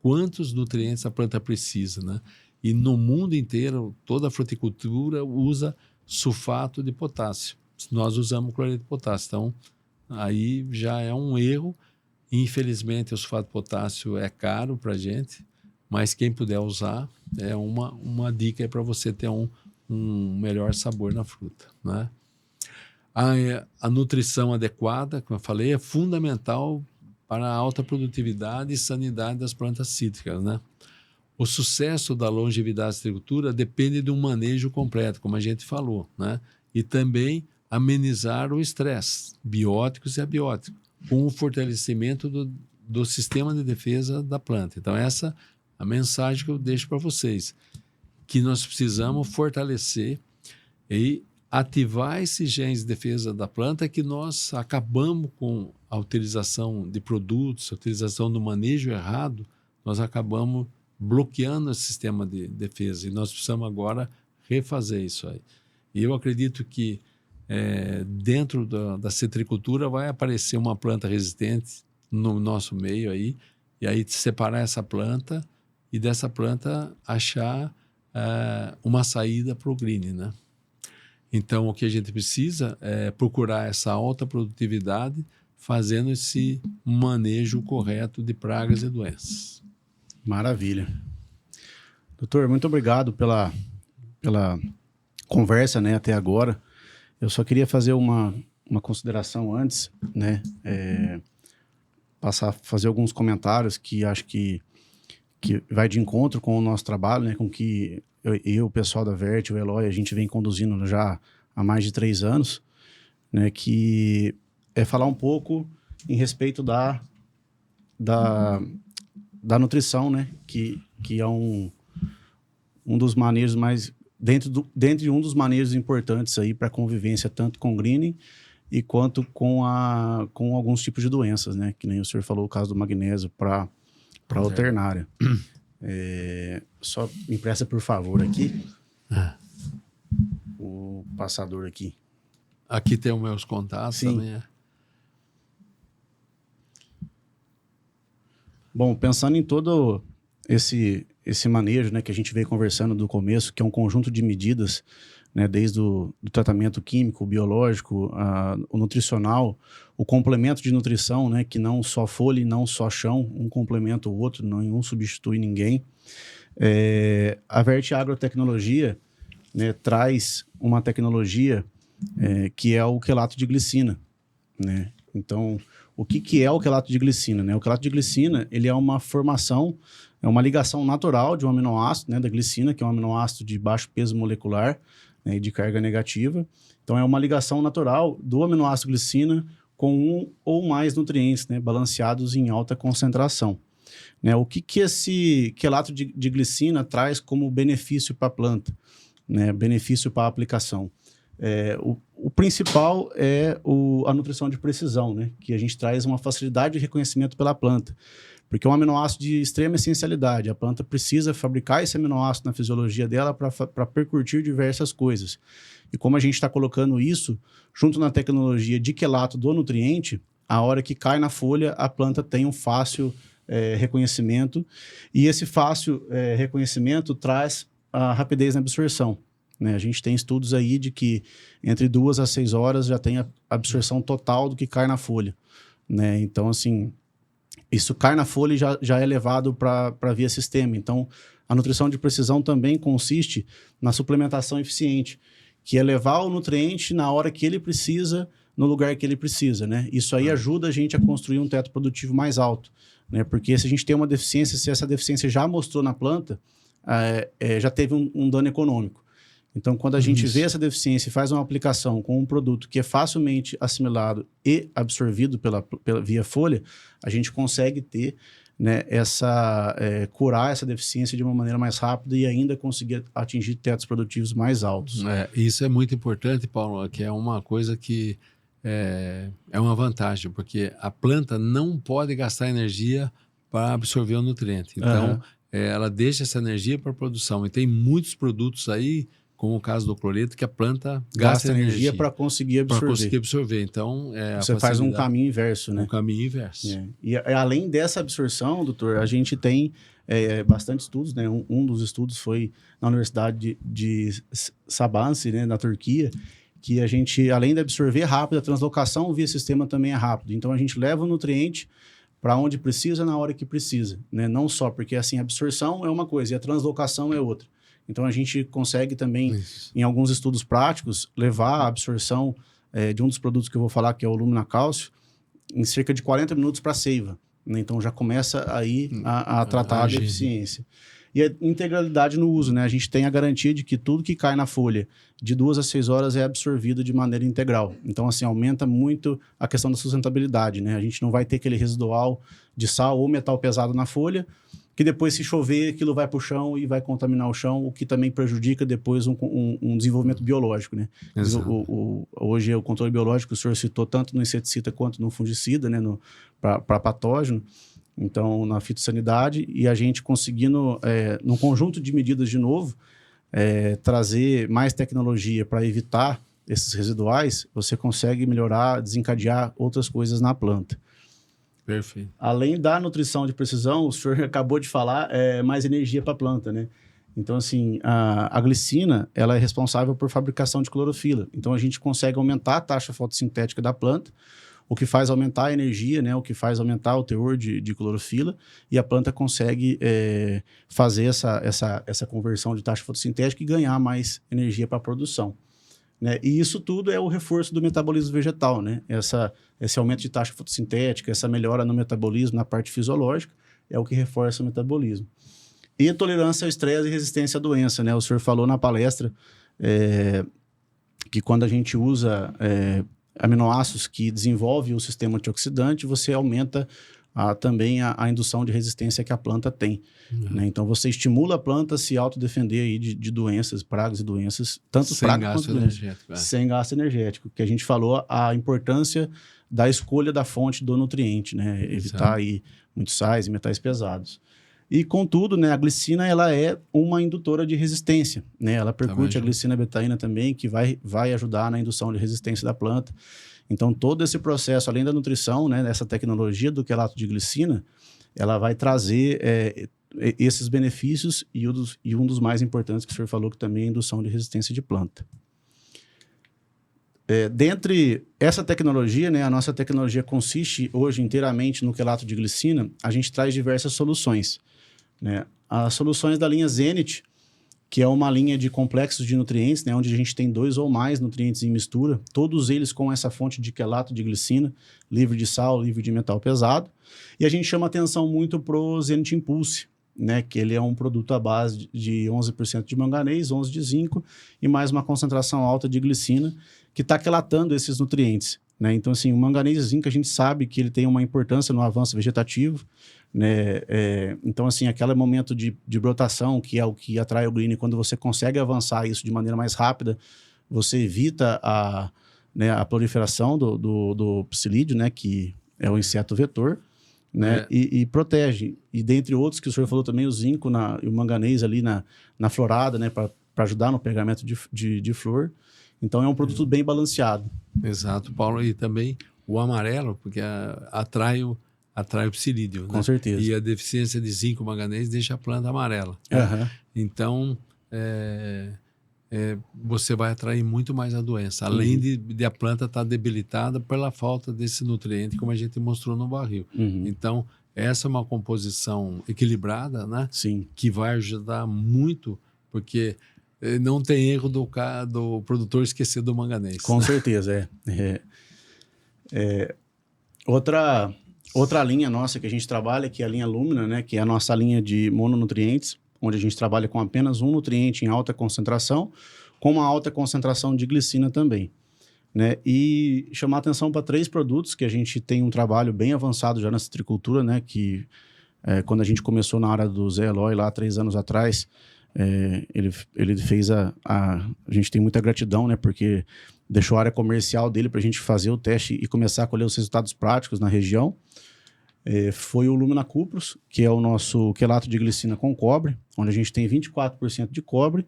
quantos nutrientes a planta precisa, né? E no mundo inteiro, toda a fruticultura usa sulfato de potássio. Nós usamos cloreto de potássio. Então, aí já é um erro. Infelizmente, o sulfato de potássio é caro para a gente, mas quem puder usar, é uma dica para você ter um melhor sabor na fruta, né? A nutrição adequada, como eu falei, é fundamental para a alta produtividade e sanidade das plantas cítricas, né? O sucesso da longevidade da citricultura depende de um manejo completo, como a gente falou, né? E também amenizar o estresse, bióticos e abióticos, com o fortalecimento do sistema de defesa da planta. Então, essa é a mensagem que eu deixo para vocês, que nós precisamos fortalecer e ativar esses genes de defesa da planta, que nós acabamos com a utilização de produtos, a utilização do manejo errado, nós acabamos bloqueando o sistema de defesa, e nós precisamos agora refazer isso aí. E eu acredito que dentro da citricultura vai aparecer uma planta resistente no nosso meio aí, e aí separar essa planta e dessa planta achar uma saída para o green, né? Então, o que a gente precisa é procurar essa alta produtividade fazendo esse manejo correto de pragas e doenças. Maravilha. Doutor, muito obrigado pela conversa, né, até agora. Eu só queria fazer uma consideração antes, né, fazer alguns comentários que acho que vai de encontro com o nosso trabalho, né, com que o pessoal da Vert, o Eloy, a gente vem conduzindo já há mais de 3 anos, né, que é falar um pouco em respeito da nutrição, né, que é um dos manejos mais, dentro de um dos manejos importantes aí para a convivência, tanto com greening e quanto com alguns tipos de doenças, né, que nem o senhor falou, o caso do magnésio para alternária. Só me empresta, por favor, aqui o passador aqui. Aqui tem os meus contatos. Sim. Também. Bom, pensando em todo esse manejo, né, que a gente veio conversando do começo, que é um conjunto de medidas, né, desde o do tratamento químico, biológico, o nutricional, o complemento de nutrição, né, que não só folha e não só chão, um complementa o outro, nenhum substitui ninguém. A Vert Agrotecnologia, né, traz uma tecnologia que é o quelato de glicina, né? Então, o que é o quelato de glicina, né? O quelato de glicina, ele é uma formação, é uma ligação natural de um aminoácido, né, da glicina, que é um aminoácido de baixo peso molecular, né, e de carga negativa. Então, é uma ligação natural do aminoácido glicina com um ou mais nutrientes, né, balanceados em alta concentração. Né? O que esse quelato de glicina traz como benefício para a planta, né? Benefício para a aplicação? O principal é a nutrição de precisão, né? Que a gente traz uma facilidade de reconhecimento pela planta, porque é um aminoácido de extrema essencialidade. A planta precisa fabricar esse aminoácido na fisiologia dela para percutir diversas coisas. E como a gente está colocando isso junto na tecnologia de quelato do nutriente, a hora que cai na folha, a planta tem um fácil reconhecimento, e esse fácil reconhecimento traz a rapidez na absorção. Né? A gente tem estudos aí de que entre 2 a 6 horas já tem a absorção total do que cai na folha. Né? Então, assim, isso cai na folha e já é levado para a via sistema. Então, a nutrição de precisão também consiste na suplementação eficiente, que é levar o nutriente na hora que ele precisa, no lugar que ele precisa. Né? Isso aí ajuda a gente a construir um teto produtivo mais alto. Né? Porque se a gente tem uma deficiência, se essa deficiência já mostrou na planta, já teve um dano econômico. Então, quando a gente vê essa deficiência e faz uma aplicação com um produto que é facilmente assimilado e absorvido pela via folha, a gente consegue ter, né, curar essa deficiência de uma maneira mais rápida e ainda conseguir atingir tetos produtivos mais altos. Isso é muito importante, Paulo, que é uma coisa que é uma vantagem, porque a planta não pode gastar energia para absorver o nutriente. Então, ela deixa essa energia para a produção. E tem muitos produtos aí, como o caso do cloreto, que a planta gasta energia para conseguir absorver. Então, você faz um caminho inverso, né? Um caminho inverso. E além dessa absorção, doutor, a gente tem bastante estudos, né? Um dos estudos foi na Universidade de Sabancı, né, na Turquia, que a gente, além de absorver rápido, a translocação via sistema também é rápido. Então, a gente leva o nutriente para onde precisa, na hora que precisa. Né? Não só porque, assim, a absorção é uma coisa e a translocação é outra. Então, a gente consegue também, em alguns estudos práticos, levar a absorção de um dos produtos que eu vou falar, que é o Lumina Cálcio, em cerca de 40 minutos para a seiva. Né? Então, já começa aí a tratar a deficiência. E a integralidade no uso, né? A gente tem a garantia de que tudo que cai na folha de 2 a 6 horas é absorvido de maneira integral. Então, assim, aumenta muito a questão da sustentabilidade, né? A gente não vai ter aquele residual de sal ou metal pesado na folha, que depois, se chover, aquilo vai para o chão e vai contaminar o chão, o que também prejudica depois um desenvolvimento biológico, né? Hoje, o controle biológico, o senhor citou tanto no inseticida quanto no fungicida, né? Para patógeno. Então, na fitossanidade, e a gente conseguindo, num conjunto de medidas de novo, trazer mais tecnologia para evitar esses residuais, você consegue melhorar, desencadear outras coisas na planta. Perfeito. Além da nutrição de precisão, o senhor acabou de falar, mais energia para a planta, né? Então, assim, a glicina, ela é responsável por fabricação de clorofila. Então, a gente consegue aumentar a taxa fotossintética da planta, o que faz aumentar a energia, né? O que faz aumentar o teor de clorofila, e a planta consegue fazer essa conversão de taxa fotossintética e ganhar mais energia para a produção. Né? E isso tudo é o reforço do metabolismo vegetal, né? Esse aumento de taxa fotossintética, essa melhora no metabolismo, na parte fisiológica, é o que reforça o metabolismo. E tolerância ao estresse e resistência à doença, né? O senhor falou na palestra que quando a gente usa aminoácidos que desenvolvem o sistema antioxidante, você aumenta também a indução de resistência que a planta tem. Né? Então, você estimula a planta a se autodefender aí de doenças, pragas e doenças, tanto pragas quanto doenças. Sem gasto energético. Que a gente falou a importância da escolha da fonte do nutriente, né? Evitar aí muitos sais e metais pesados. E, contudo, né, a glicina ela é uma indutora de resistência. Né? Ela percute a glicina betaína também, que vai ajudar na indução de resistência da planta. Então, todo esse processo, além da nutrição, né, dessa tecnologia do quelato de glicina, ela vai trazer esses benefícios e um dos mais importantes que o senhor falou, que também é a indução de resistência de planta. Dentre essa tecnologia, né, a nossa tecnologia consiste hoje inteiramente no quelato de glicina. A gente traz diversas soluções, né? As soluções da linha Zenit, que é uma linha de complexos de nutrientes, né, onde a gente tem 2 ou mais nutrientes em mistura, todos eles com essa fonte de quelato de glicina, livre de sal, livre de metal pesado. E a gente chama atenção muito para o Zenit Impulse, né, que ele é um produto à base de 11% de manganês, 11% de zinco e mais uma concentração alta de glicina, que está quelatando esses nutrientes, né? Então, assim, o manganês e zinco, a gente sabe que ele tem uma importância no avanço vegetativo, né? Então, assim, aquele momento de brotação, que é o que atrai o green, quando você consegue avançar isso de maneira mais rápida, você evita a proliferação do psilídeo, né, que é o inseto vetor, né? E protege. E dentre outros que o senhor falou também, o zinco e o manganês ali na florada, né, para ajudar no pegamento de flor. Então é um produto bem balanceado. Exato, Paulo. E também o amarelo, porque atrai o psilídeo. Com né? certeza. E a deficiência de zinco e manganês deixa a planta amarela. Uhum. Então, você vai atrair muito mais a doença, além de a planta estar debilitada pela falta desse nutriente, como a gente mostrou no barril. Então, essa é uma composição equilibrada, né? Sim. Que vai ajudar muito, porque não tem erro do produtor esquecer do manganês. Com certeza, Outra linha nossa que a gente trabalha, que é a linha Lumina, né, que é a nossa linha de mononutrientes, onde a gente trabalha com apenas um nutriente em alta concentração, com uma alta concentração de glicina também, né? E chamar atenção para 3 produtos que a gente tem um trabalho bem avançado já na citricultura, né, que quando a gente começou na área do Zé Eloy lá 3 anos atrás, ele fez a gente tem muita gratidão, né, porque deixou a área comercial dele para a gente fazer o teste e começar a colher os resultados práticos na região. Foi o Lumina Cuprous, que é o nosso quelato de glicina com cobre, onde a gente tem 24% de cobre,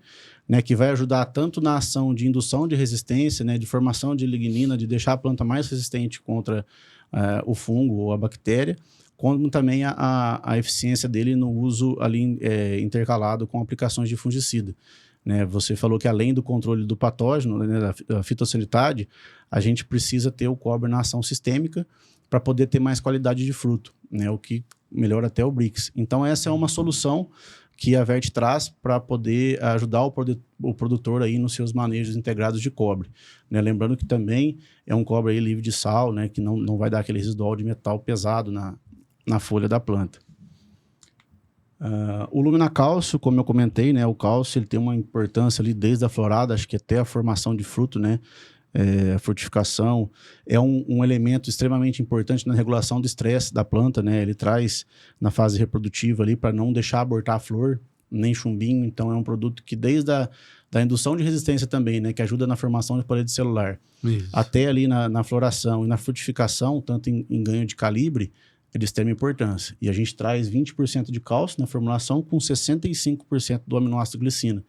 né, que vai ajudar tanto na ação de indução de resistência, né, de formação de lignina, de deixar a planta mais resistente contra o fungo ou a bactéria, como também a eficiência dele no uso ali intercalado com aplicações de fungicida. Né? Você falou que além do controle do patógeno, né, da fitossanitária, a gente precisa ter o cobre na ação sistêmica para poder ter mais qualidade de fruto, né? O que melhora até o Brix. Então essa é uma solução que a Vert traz para poder ajudar o produtor aí nos seus manejos integrados de cobre, né? Lembrando que também é um cobre aí livre de sal, né? Que não vai dar aquele residual de metal pesado na folha da planta. O Lumina Cálcio, como eu comentei, né? O cálcio ele tem uma importância ali desde a florada, acho que até a formação de fruto, né? A frutificação é um elemento extremamente importante na regulação do estresse da planta, né? Ele traz na fase reprodutiva ali para não deixar abortar a flor, nem chumbinho. Então é um produto que desde da indução de resistência também, né? Que ajuda na formação de parede celular, até ali na floração e na frutificação, tanto em ganho de calibre, é de extrema importância. E a gente traz 20% de cálcio na formulação com 65% do aminoácido glicina,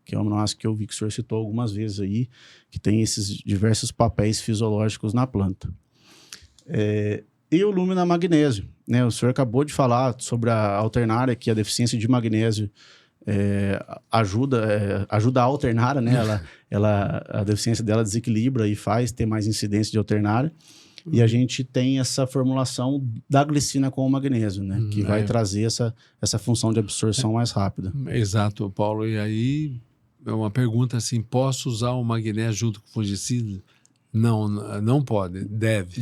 que é um aminoácido que eu vi que o senhor citou algumas vezes aí, que tem esses diversos papéis fisiológicos na planta. E o Lumina Magnésio, né? O senhor acabou de falar sobre a alternária, que a deficiência de magnésio ajuda a alternária, né? A deficiência dela desequilibra e faz ter mais incidência de alternária. E a gente tem essa formulação da glicina com o magnésio, né? Que vai trazer essa função de absorção mais rápida. Exato, Paulo. E aí, é uma pergunta assim, posso usar o magnésio junto com o fungicida? Não pode. Deve.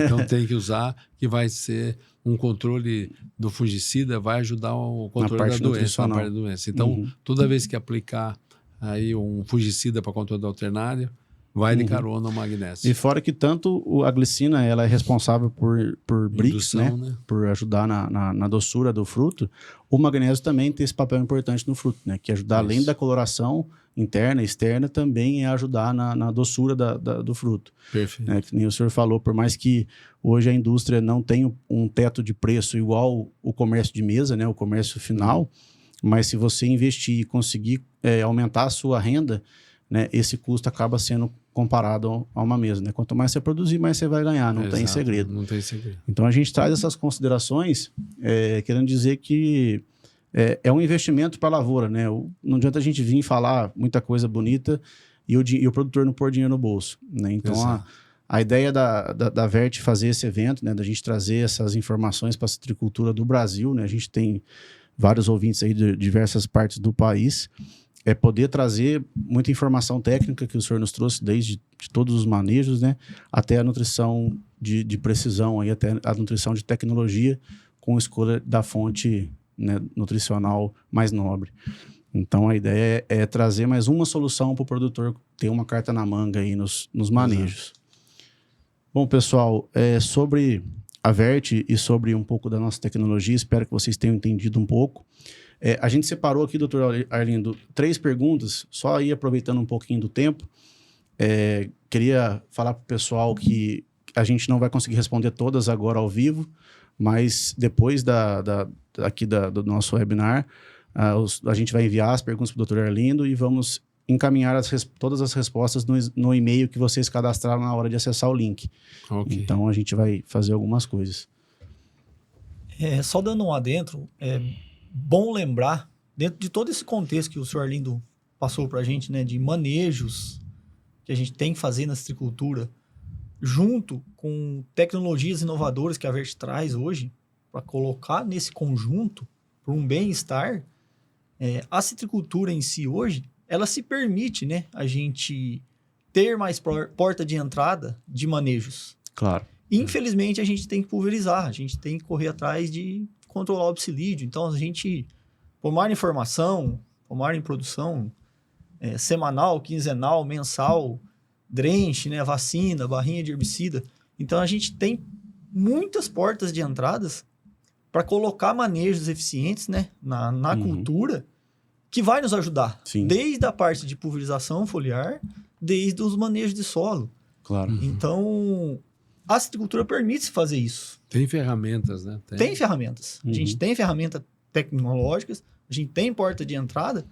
Então tem que usar, que vai ser um controle do fungicida, vai ajudar o controle da doença, na parte da doença. Então, toda vez que aplicar aí um fungicida para controle da alternária, vai de carona o magnésio. E fora que tanto a glicina ela é responsável por Brix, né? Por ajudar na doçura do fruto, o magnésio também tem esse papel importante no fruto, né? Que ajudar, além da coloração interna e externa, também é ajudar na doçura do fruto. Perfeito. Né? Que nem o senhor falou, por mais que hoje a indústria não tenha um teto de preço igual o comércio de mesa, né? O comércio final, mas se você investir e conseguir aumentar a sua renda, né? Esse custo acaba sendo comparado a uma mesa, né? Quanto mais você produzir, mais você vai ganhar, não tem segredo. Não tem segredo. Então a gente traz essas considerações, querendo dizer que é um investimento para a lavoura, né? Não adianta a gente vir falar muita coisa bonita e o produtor não pôr dinheiro no bolso, né? Então, a ideia da Vert fazer esse evento, né, da gente trazer essas informações para a citricultura do Brasil, né? A gente tem vários ouvintes aí de diversas partes do país, é poder trazer muita informação técnica que o senhor nos trouxe, desde de todos os manejos, né, até a nutrição de precisão, aí, até a nutrição de tecnologia, com escolha da fonte, né, nutricional mais nobre. Então, a ideia é trazer mais uma solução para o produtor ter uma carta na manga aí nos manejos. Bom, pessoal, sobre a Vert e sobre um pouco da nossa tecnologia, espero que vocês tenham entendido um pouco. A gente separou aqui, doutor Arlindo, 3 perguntas, só aí aproveitando um pouquinho do tempo. Queria falar para o pessoal que a gente não vai conseguir responder todas agora ao vivo, mas depois do nosso webinar, a gente vai enviar as perguntas para o doutor Arlindo e vamos encaminhar todas as respostas no e-mail que vocês cadastraram na hora de acessar o link. Okay. Então, a gente vai fazer algumas coisas. Só dando um adentro, bom lembrar, dentro de todo esse contexto que o senhor Arlindo passou para a gente, né, de manejos que a gente tem que fazer na citricultura, junto com tecnologias inovadoras que a Vert traz hoje, para colocar nesse conjunto, para um bem-estar, a citricultura em si hoje, ela se permite, né, a gente ter mais porta de entrada de manejos. Claro. Infelizmente, a gente tem que pulverizar, a gente tem que correr atrás de controlar o psilídeo. Então, a gente, pomar em formação, pomar em produção semanal, quinzenal, mensal, drenche, né, vacina, barrinha de herbicida. Então, a gente tem muitas portas de entradas para colocar manejos eficientes, né, na cultura, que vai nos ajudar. Sim. Desde a parte de pulverização foliar, desde os manejos de solo. Claro. Então, a citricultura permite fazer isso. Tem ferramentas, né? Tem ferramentas. A gente tem ferramentas tecnológicas, a gente tem porta de entrada.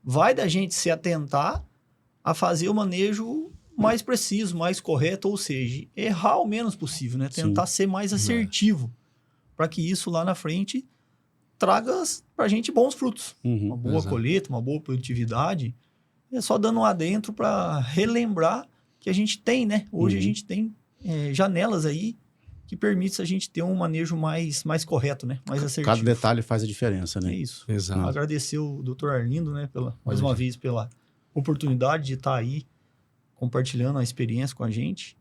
Vai da gente se atentar a fazer o manejo mais preciso, mais correto, ou seja, errar o menos possível, né? Tentar ser mais assertivo, para que isso lá na frente traga para a gente bons frutos. Uma boa colheita, uma boa produtividade. É só dando um adentro para relembrar que a gente tem, né? Hoje a gente tem janelas aí que permitem a gente ter um manejo mais correto, né? Mais assertivo. Cada detalhe faz a diferença, né? É isso. Exato. Agradecer o Dr. Arlindo, né? Mais uma vez pela oportunidade de estar aí compartilhando a experiência com a gente.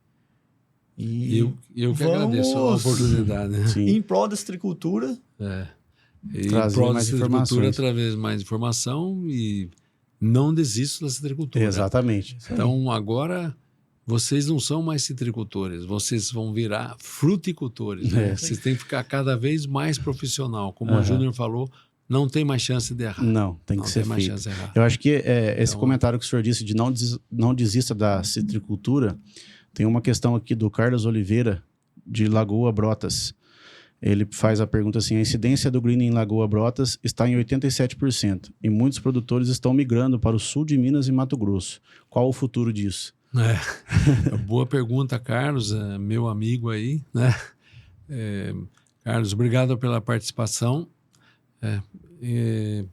E eu que agradeço a oportunidade, né? Em prol da citricultura. E trazer mais informações. Através de mais informação e não desisto da citricultura. Exatamente. Então, agora, vocês não são mais citricultores, vocês vão virar fruticultores. Né? Vocês têm que ficar cada vez mais profissional. Como o Júnior falou, não tem mais chance de errar. Não, tem que ser feito. Eu acho que esse comentário que o senhor disse de não desista da citricultura, tem uma questão aqui do Carlos Oliveira, de Lagoa Brotas. Ele faz a pergunta assim: a incidência do greening em Lagoa Brotas está em 87% e muitos produtores estão migrando para o sul de Minas e Mato Grosso. Qual o futuro disso? Boa pergunta, Carlos, meu amigo aí, né? Carlos, obrigado pela participação. O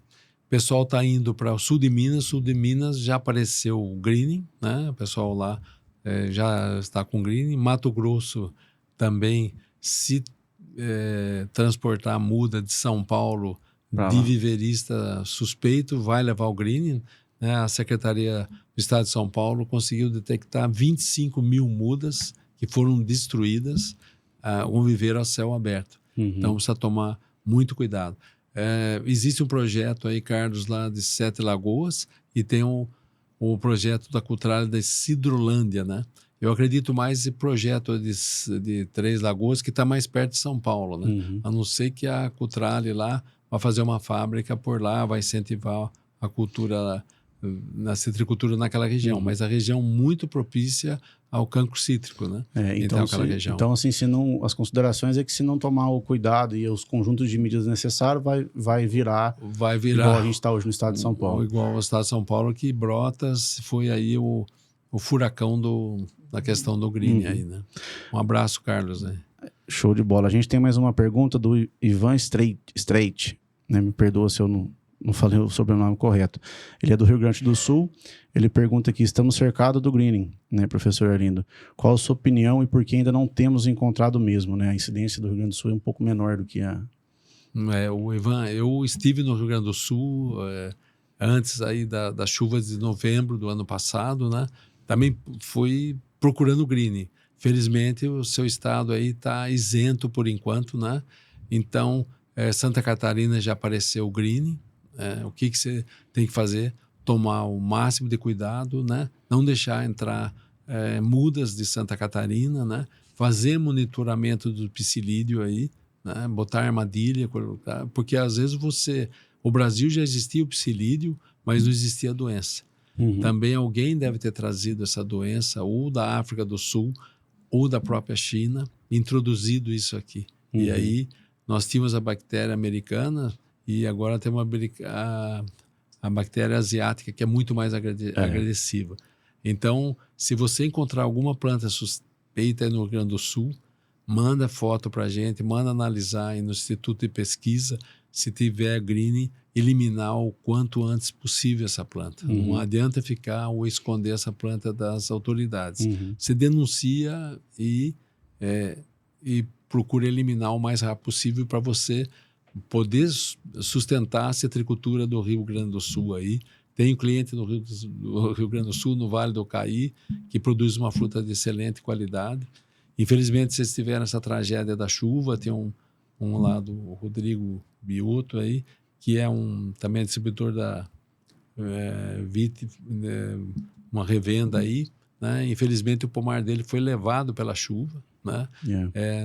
pessoal está indo para o sul de Minas já apareceu o greening, né? O pessoal lá já está com greening. Mato Grosso também, se transportar a muda de São Paulo de viverista suspeito, vai levar o greening, né? A Secretaria do Estado de São Paulo conseguiu detectar 25 mil mudas que foram destruídas, um viveiro a céu aberto. Então precisa tomar muito cuidado. Existe um projeto aí, Carlos, lá de 7 Lagoas, e tem o projeto da Cultralha da Cidrolândia, né? Eu acredito mais nesse projeto de 3 Lagoas, que está mais perto de São Paulo, né? A não ser que a Cultralha lá vai fazer uma fábrica por lá, vai incentivar a cultura, na citricultura naquela região. Mas a região muito propícia ao cancro cítrico, né? Então, aquela região. Então, assim, as considerações é que se não tomar o cuidado e os conjuntos de medidas necessários, vai virar igual a gente está hoje no estado de São Paulo. Igual ao estado de São Paulo, que Brotas foi aí o furacão da questão do green aí, né? Um abraço, Carlos. Né? Show de bola. A gente tem mais uma pergunta do Ivan Streit, né? Me perdoa se eu não falei o sobrenome correto. Ele é do Rio Grande do Sul. Ele pergunta aqui, estamos cercados do greening, né, professor Arlindo? Qual a sua opinião e por que ainda não temos encontrado mesmo, né? A incidência do Rio Grande do Sul é um pouco menor do que a... O Ivan, eu estive no Rio Grande do Sul antes aí das chuvas de novembro do ano passado, né? Também fui procurando greening. Felizmente, o seu estado aí está isento por enquanto, né? Então, Santa Catarina já apareceu o greening. O que você tem que fazer? Tomar o máximo de cuidado, né? Não deixar entrar mudas de Santa Catarina, né? Fazer monitoramento do psilídeo aí, né? Botar armadilha, porque às vezes o Brasil já existia o psilídeo, mas não existia a doença. Também alguém deve ter trazido essa doença ou da África do Sul ou da própria China, introduzido isso aqui. E aí nós tínhamos a bactéria americana e agora temos a bactéria asiática, que é muito mais agressiva. Então, se você encontrar alguma planta suspeita no Rio Grande do Sul, manda foto para a gente, manda analisar aí no Instituto de Pesquisa, se tiver greening, eliminar o quanto antes possível essa planta. Não adianta ficar ou esconder essa planta das autoridades. Você denuncia e procura eliminar o mais rápido possível para você poder sustentar a citricultura do Rio Grande do Sul aí. Tem um cliente do Rio Grande do Sul, no Vale do Caí, que produz uma fruta de excelente qualidade. Infelizmente, vocês tiveram essa tragédia da chuva. Tem um lá do Rodrigo Biotto aí, que é também distribuidor da uma revenda aí, né? Infelizmente, o pomar dele foi levado pela chuva, né?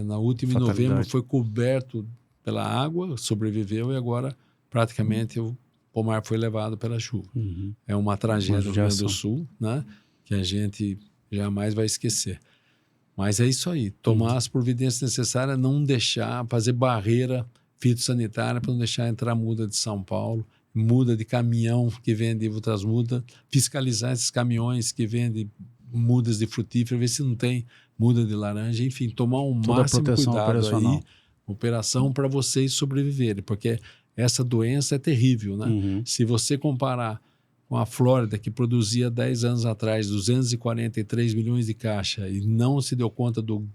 Na última, em novembro, foi coberto pela água, sobreviveu e agora praticamente o pomar foi levado pela chuva. É uma tragédia do Rio Grande do Sul, né? Que a gente jamais vai esquecer. Mas é isso aí, tomar as providências necessárias, não deixar, fazer barreira fitossanitária para não deixar entrar muda de São Paulo, muda de caminhão que vende outras mudas, fiscalizar esses caminhões que vendem mudas de frutífera, ver se não tem muda de laranja, enfim, tomar o máximo cuidado aí, operação para vocês sobreviverem, porque essa doença é terrível, né? Se você comparar com a Flórida, que produzia 10 anos atrás 243 milhões de caixa e não se deu conta do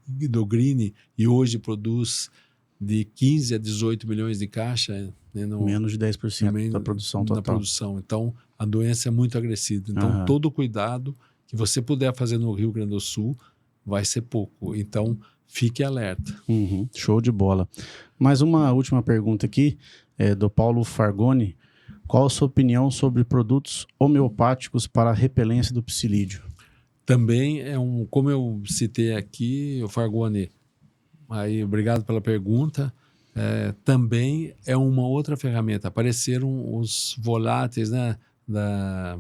green e hoje produz de 15 a 18 milhões de caixa. Né, menos de 10% da produção total. Então, a doença é muito agressiva. Então, todo cuidado que você puder fazer no Rio Grande do Sul vai ser pouco. Então, fique alerta. Show de bola. Mais uma última pergunta aqui, do Paulo Fargoni. Qual a sua opinião sobre produtos homeopáticos para a repelência do psilídeo? Também como eu citei aqui, o Fargoni, aí, obrigado pela pergunta, também é uma outra ferramenta. Apareceram os voláteis, né, da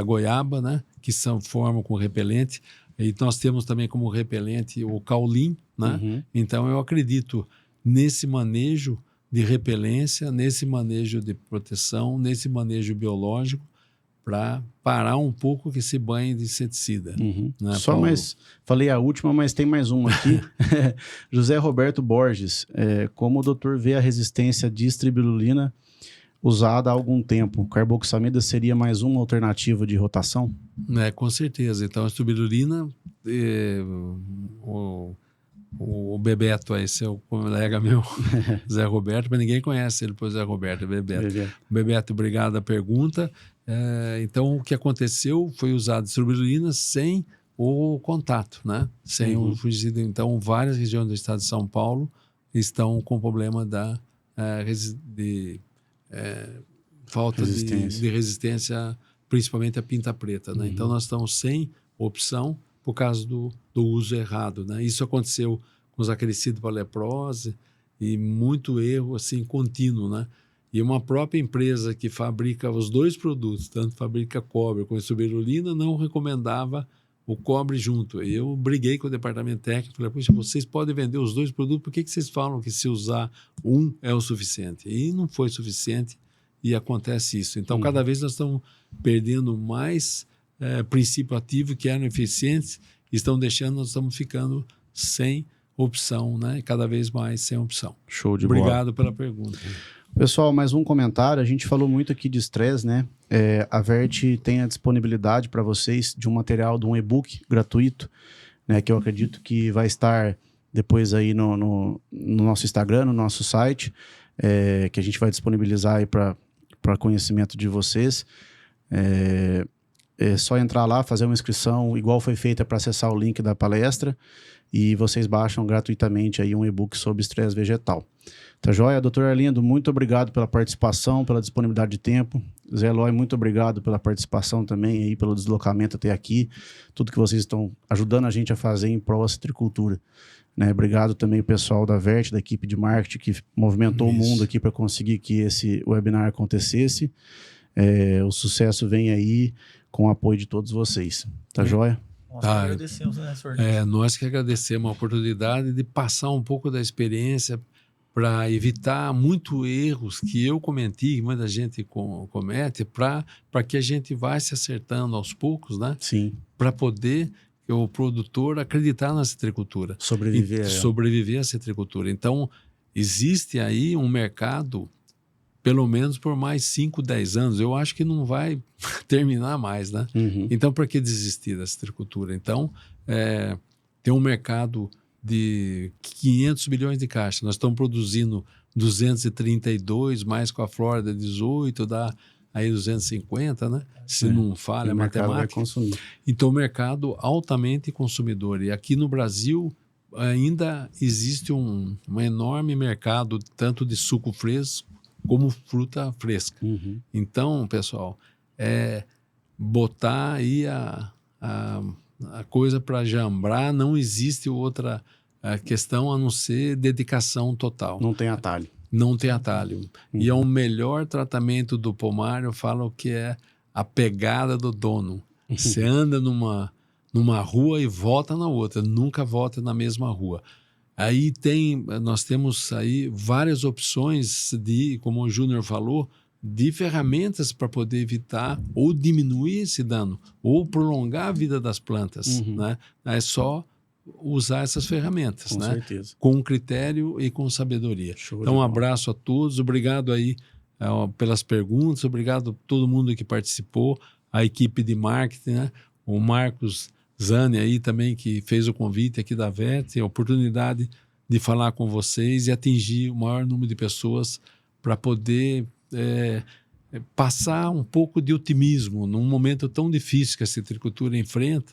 goiaba, né, que formam com repelente, e nós temos também como repelente o caulim, né? Então eu acredito nesse manejo de repelência, nesse manejo de proteção, nesse manejo biológico, para parar um pouco que esse banho de inseticida. Né, só Paulo? Falei a última, mas tem mais uma aqui. José Roberto Borges, como o doutor vê a resistência de distribirulina usada há algum tempo? Carboxamida seria mais uma alternativa de rotação? Com certeza. Então, a distribirulina, o Bebeto, esse é o colega meu, Zé Roberto, mas ninguém conhece ele por Zé Roberto, Bebeto. Bebeto, obrigado a pergunta. Então, o que aconteceu foi usar a distribirulina sem o contato, né? Sem o fungicida. Então, várias regiões do estado de São Paulo estão com problema de falta de resistência, principalmente a pinta preta, né? Então, nós estamos sem opção por causa do uso errado, né? Isso aconteceu com os acaricidos para leprose e muito erro assim contínuo, né? E uma própria empresa que fabrica os dois produtos, tanto fabrica cobre como distribirulina, não recomendava o cobre junto. Eu briguei com o departamento técnico, falei, poxa, vocês podem vender os dois produtos, por que vocês falam que se usar um é o suficiente? E não foi suficiente e acontece isso. Então, cada vez nós estamos perdendo mais princípio ativo que eram eficientes, estão deixando, nós estamos ficando sem opção, né? E cada vez mais sem opção. Show de bola. Obrigado pela pergunta. Pessoal, mais um comentário. A gente falou muito aqui de estresse, né? A Vert tem a disponibilidade para vocês de um material, de um e-book gratuito, né? Que eu acredito que vai estar depois aí no nosso Instagram, no nosso site, que a gente vai disponibilizar aí para conhecimento de vocês. É só entrar lá, fazer uma inscrição igual foi feita para acessar o link da palestra e vocês baixam gratuitamente aí um e-book sobre estresse vegetal. Tá joia? Doutor Arlindo, muito obrigado pela participação, pela disponibilidade de tempo. Zé Eloy, muito obrigado pela participação também aí, pelo deslocamento até aqui, tudo que vocês estão ajudando a gente a fazer em prol da citricultura. Né? Obrigado também o pessoal da Vert, da equipe de marketing, que movimentou o mundo aqui para conseguir que esse webinar acontecesse. O sucesso vem aí com o apoio de todos vocês. Tá joia? Nós que agradecemos, né, senhor? Nós que agradecemos a oportunidade de passar um pouco da experiência para evitar muitos erros que eu cometi, que muita gente comete, para que a gente vá se acertando aos poucos, né? Sim. Para poder o produtor acreditar na citricultura. Sobreviver à citricultura. Então, existe aí um mercado, pelo menos por mais 5, 10 anos. Eu acho que não vai terminar mais, né? Uhum. Então, por que desistir da citricultura? Então, tem um mercado de 500 milhões de caixas. Nós estamos produzindo 232, mais com a Flórida 18, dá aí 250, né? Se não falha a matemática. Então, o mercado altamente consumidor. E aqui no Brasil ainda existe um enorme mercado, tanto de suco fresco como fruta fresca. Uhum. Então, pessoal, botar aí a coisa para jambrar, não existe outra questão a não ser dedicação total. Não tem atalho. Não tem atalho. Uhum. E é o melhor tratamento do pomar, eu falo que é a pegada do dono. Você anda numa rua e volta na outra, nunca volta na mesma rua. Aí nós temos aí várias opções como o Júnior falou, de ferramentas para poder evitar ou diminuir esse dano, ou prolongar a vida das plantas. Uhum. Né? É só usar essas ferramentas, com né? certeza. Com critério e com sabedoria. Então, um abraço a todos, obrigado aí pelas perguntas, obrigado a todo mundo que participou, a equipe de marketing, né? O Marcos Zani aí também, que fez o convite aqui da VET, a oportunidade de falar com vocês e atingir o maior número de pessoas para poder passar um pouco de otimismo num momento tão difícil que a citricultura enfrenta,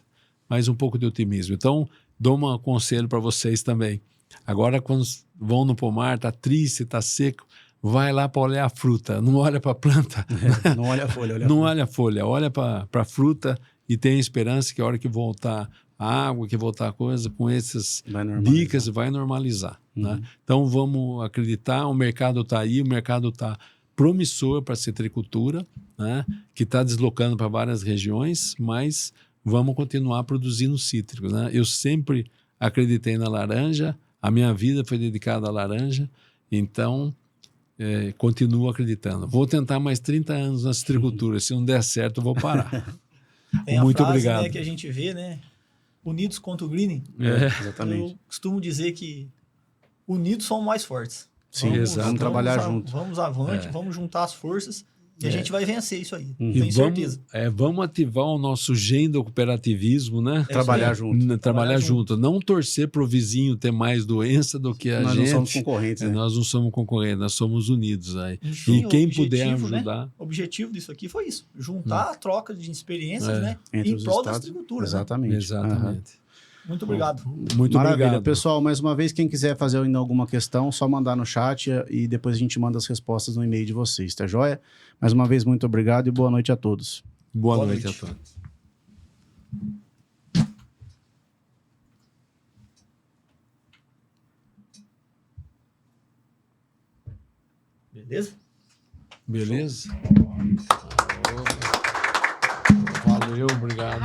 mas um pouco de otimismo. Então, dou um conselho para vocês também. Agora, quando vão no pomar, está triste, está seco, vai lá para olhar a fruta, não olha para a planta. Não olha a folha. Olha a folha, olha para a fruta e tem esperança que a hora que voltar a água, que voltar a coisa, com essas dicas vai normalizar. Uhum. Né? Então, vamos acreditar, o mercado está aí, o mercado está promissor para a citricultura, né? Que está deslocando para várias regiões, mas vamos continuar produzindo cítricos. Né? Eu sempre acreditei na laranja, a minha vida foi dedicada à laranja, então continuo acreditando. Vou tentar mais 30 anos na citricultura, se não der certo eu vou parar. Tem Muito a frase, obrigado. Né, que a gente vê, né? Unidos contra o greening. Exatamente. Eu costumo dizer que unidos somos mais fortes. Sim, vamos trabalhar junto. Vamos avante, vamos juntar as forças e a gente vai vencer isso aí. E tenho certeza. Vamos ativar o nosso gene do cooperativismo, né? Trabalhar junto. Trabalhar junto. Não torcer para o vizinho ter mais doença do que a gente. Nós não somos concorrentes, né? Nós não somos concorrentes, nós somos unidos aí. Enfim, e quem puder ajudar. Né? O objetivo disso aqui foi isso: juntar a troca de experiências, né? Entre em os prol da estados. agricultura. Exatamente. Né? Exatamente. Muito obrigado. Muito Maravilha. obrigado. Pessoal, mais uma vez, quem quiser fazer ainda alguma questão, só mandar no chat e depois a gente manda as respostas no e-mail de vocês, tá joia? Mais uma vez, muito obrigado e boa noite a todos. Boa noite a todos. Beleza? Beleza? Valeu, obrigado.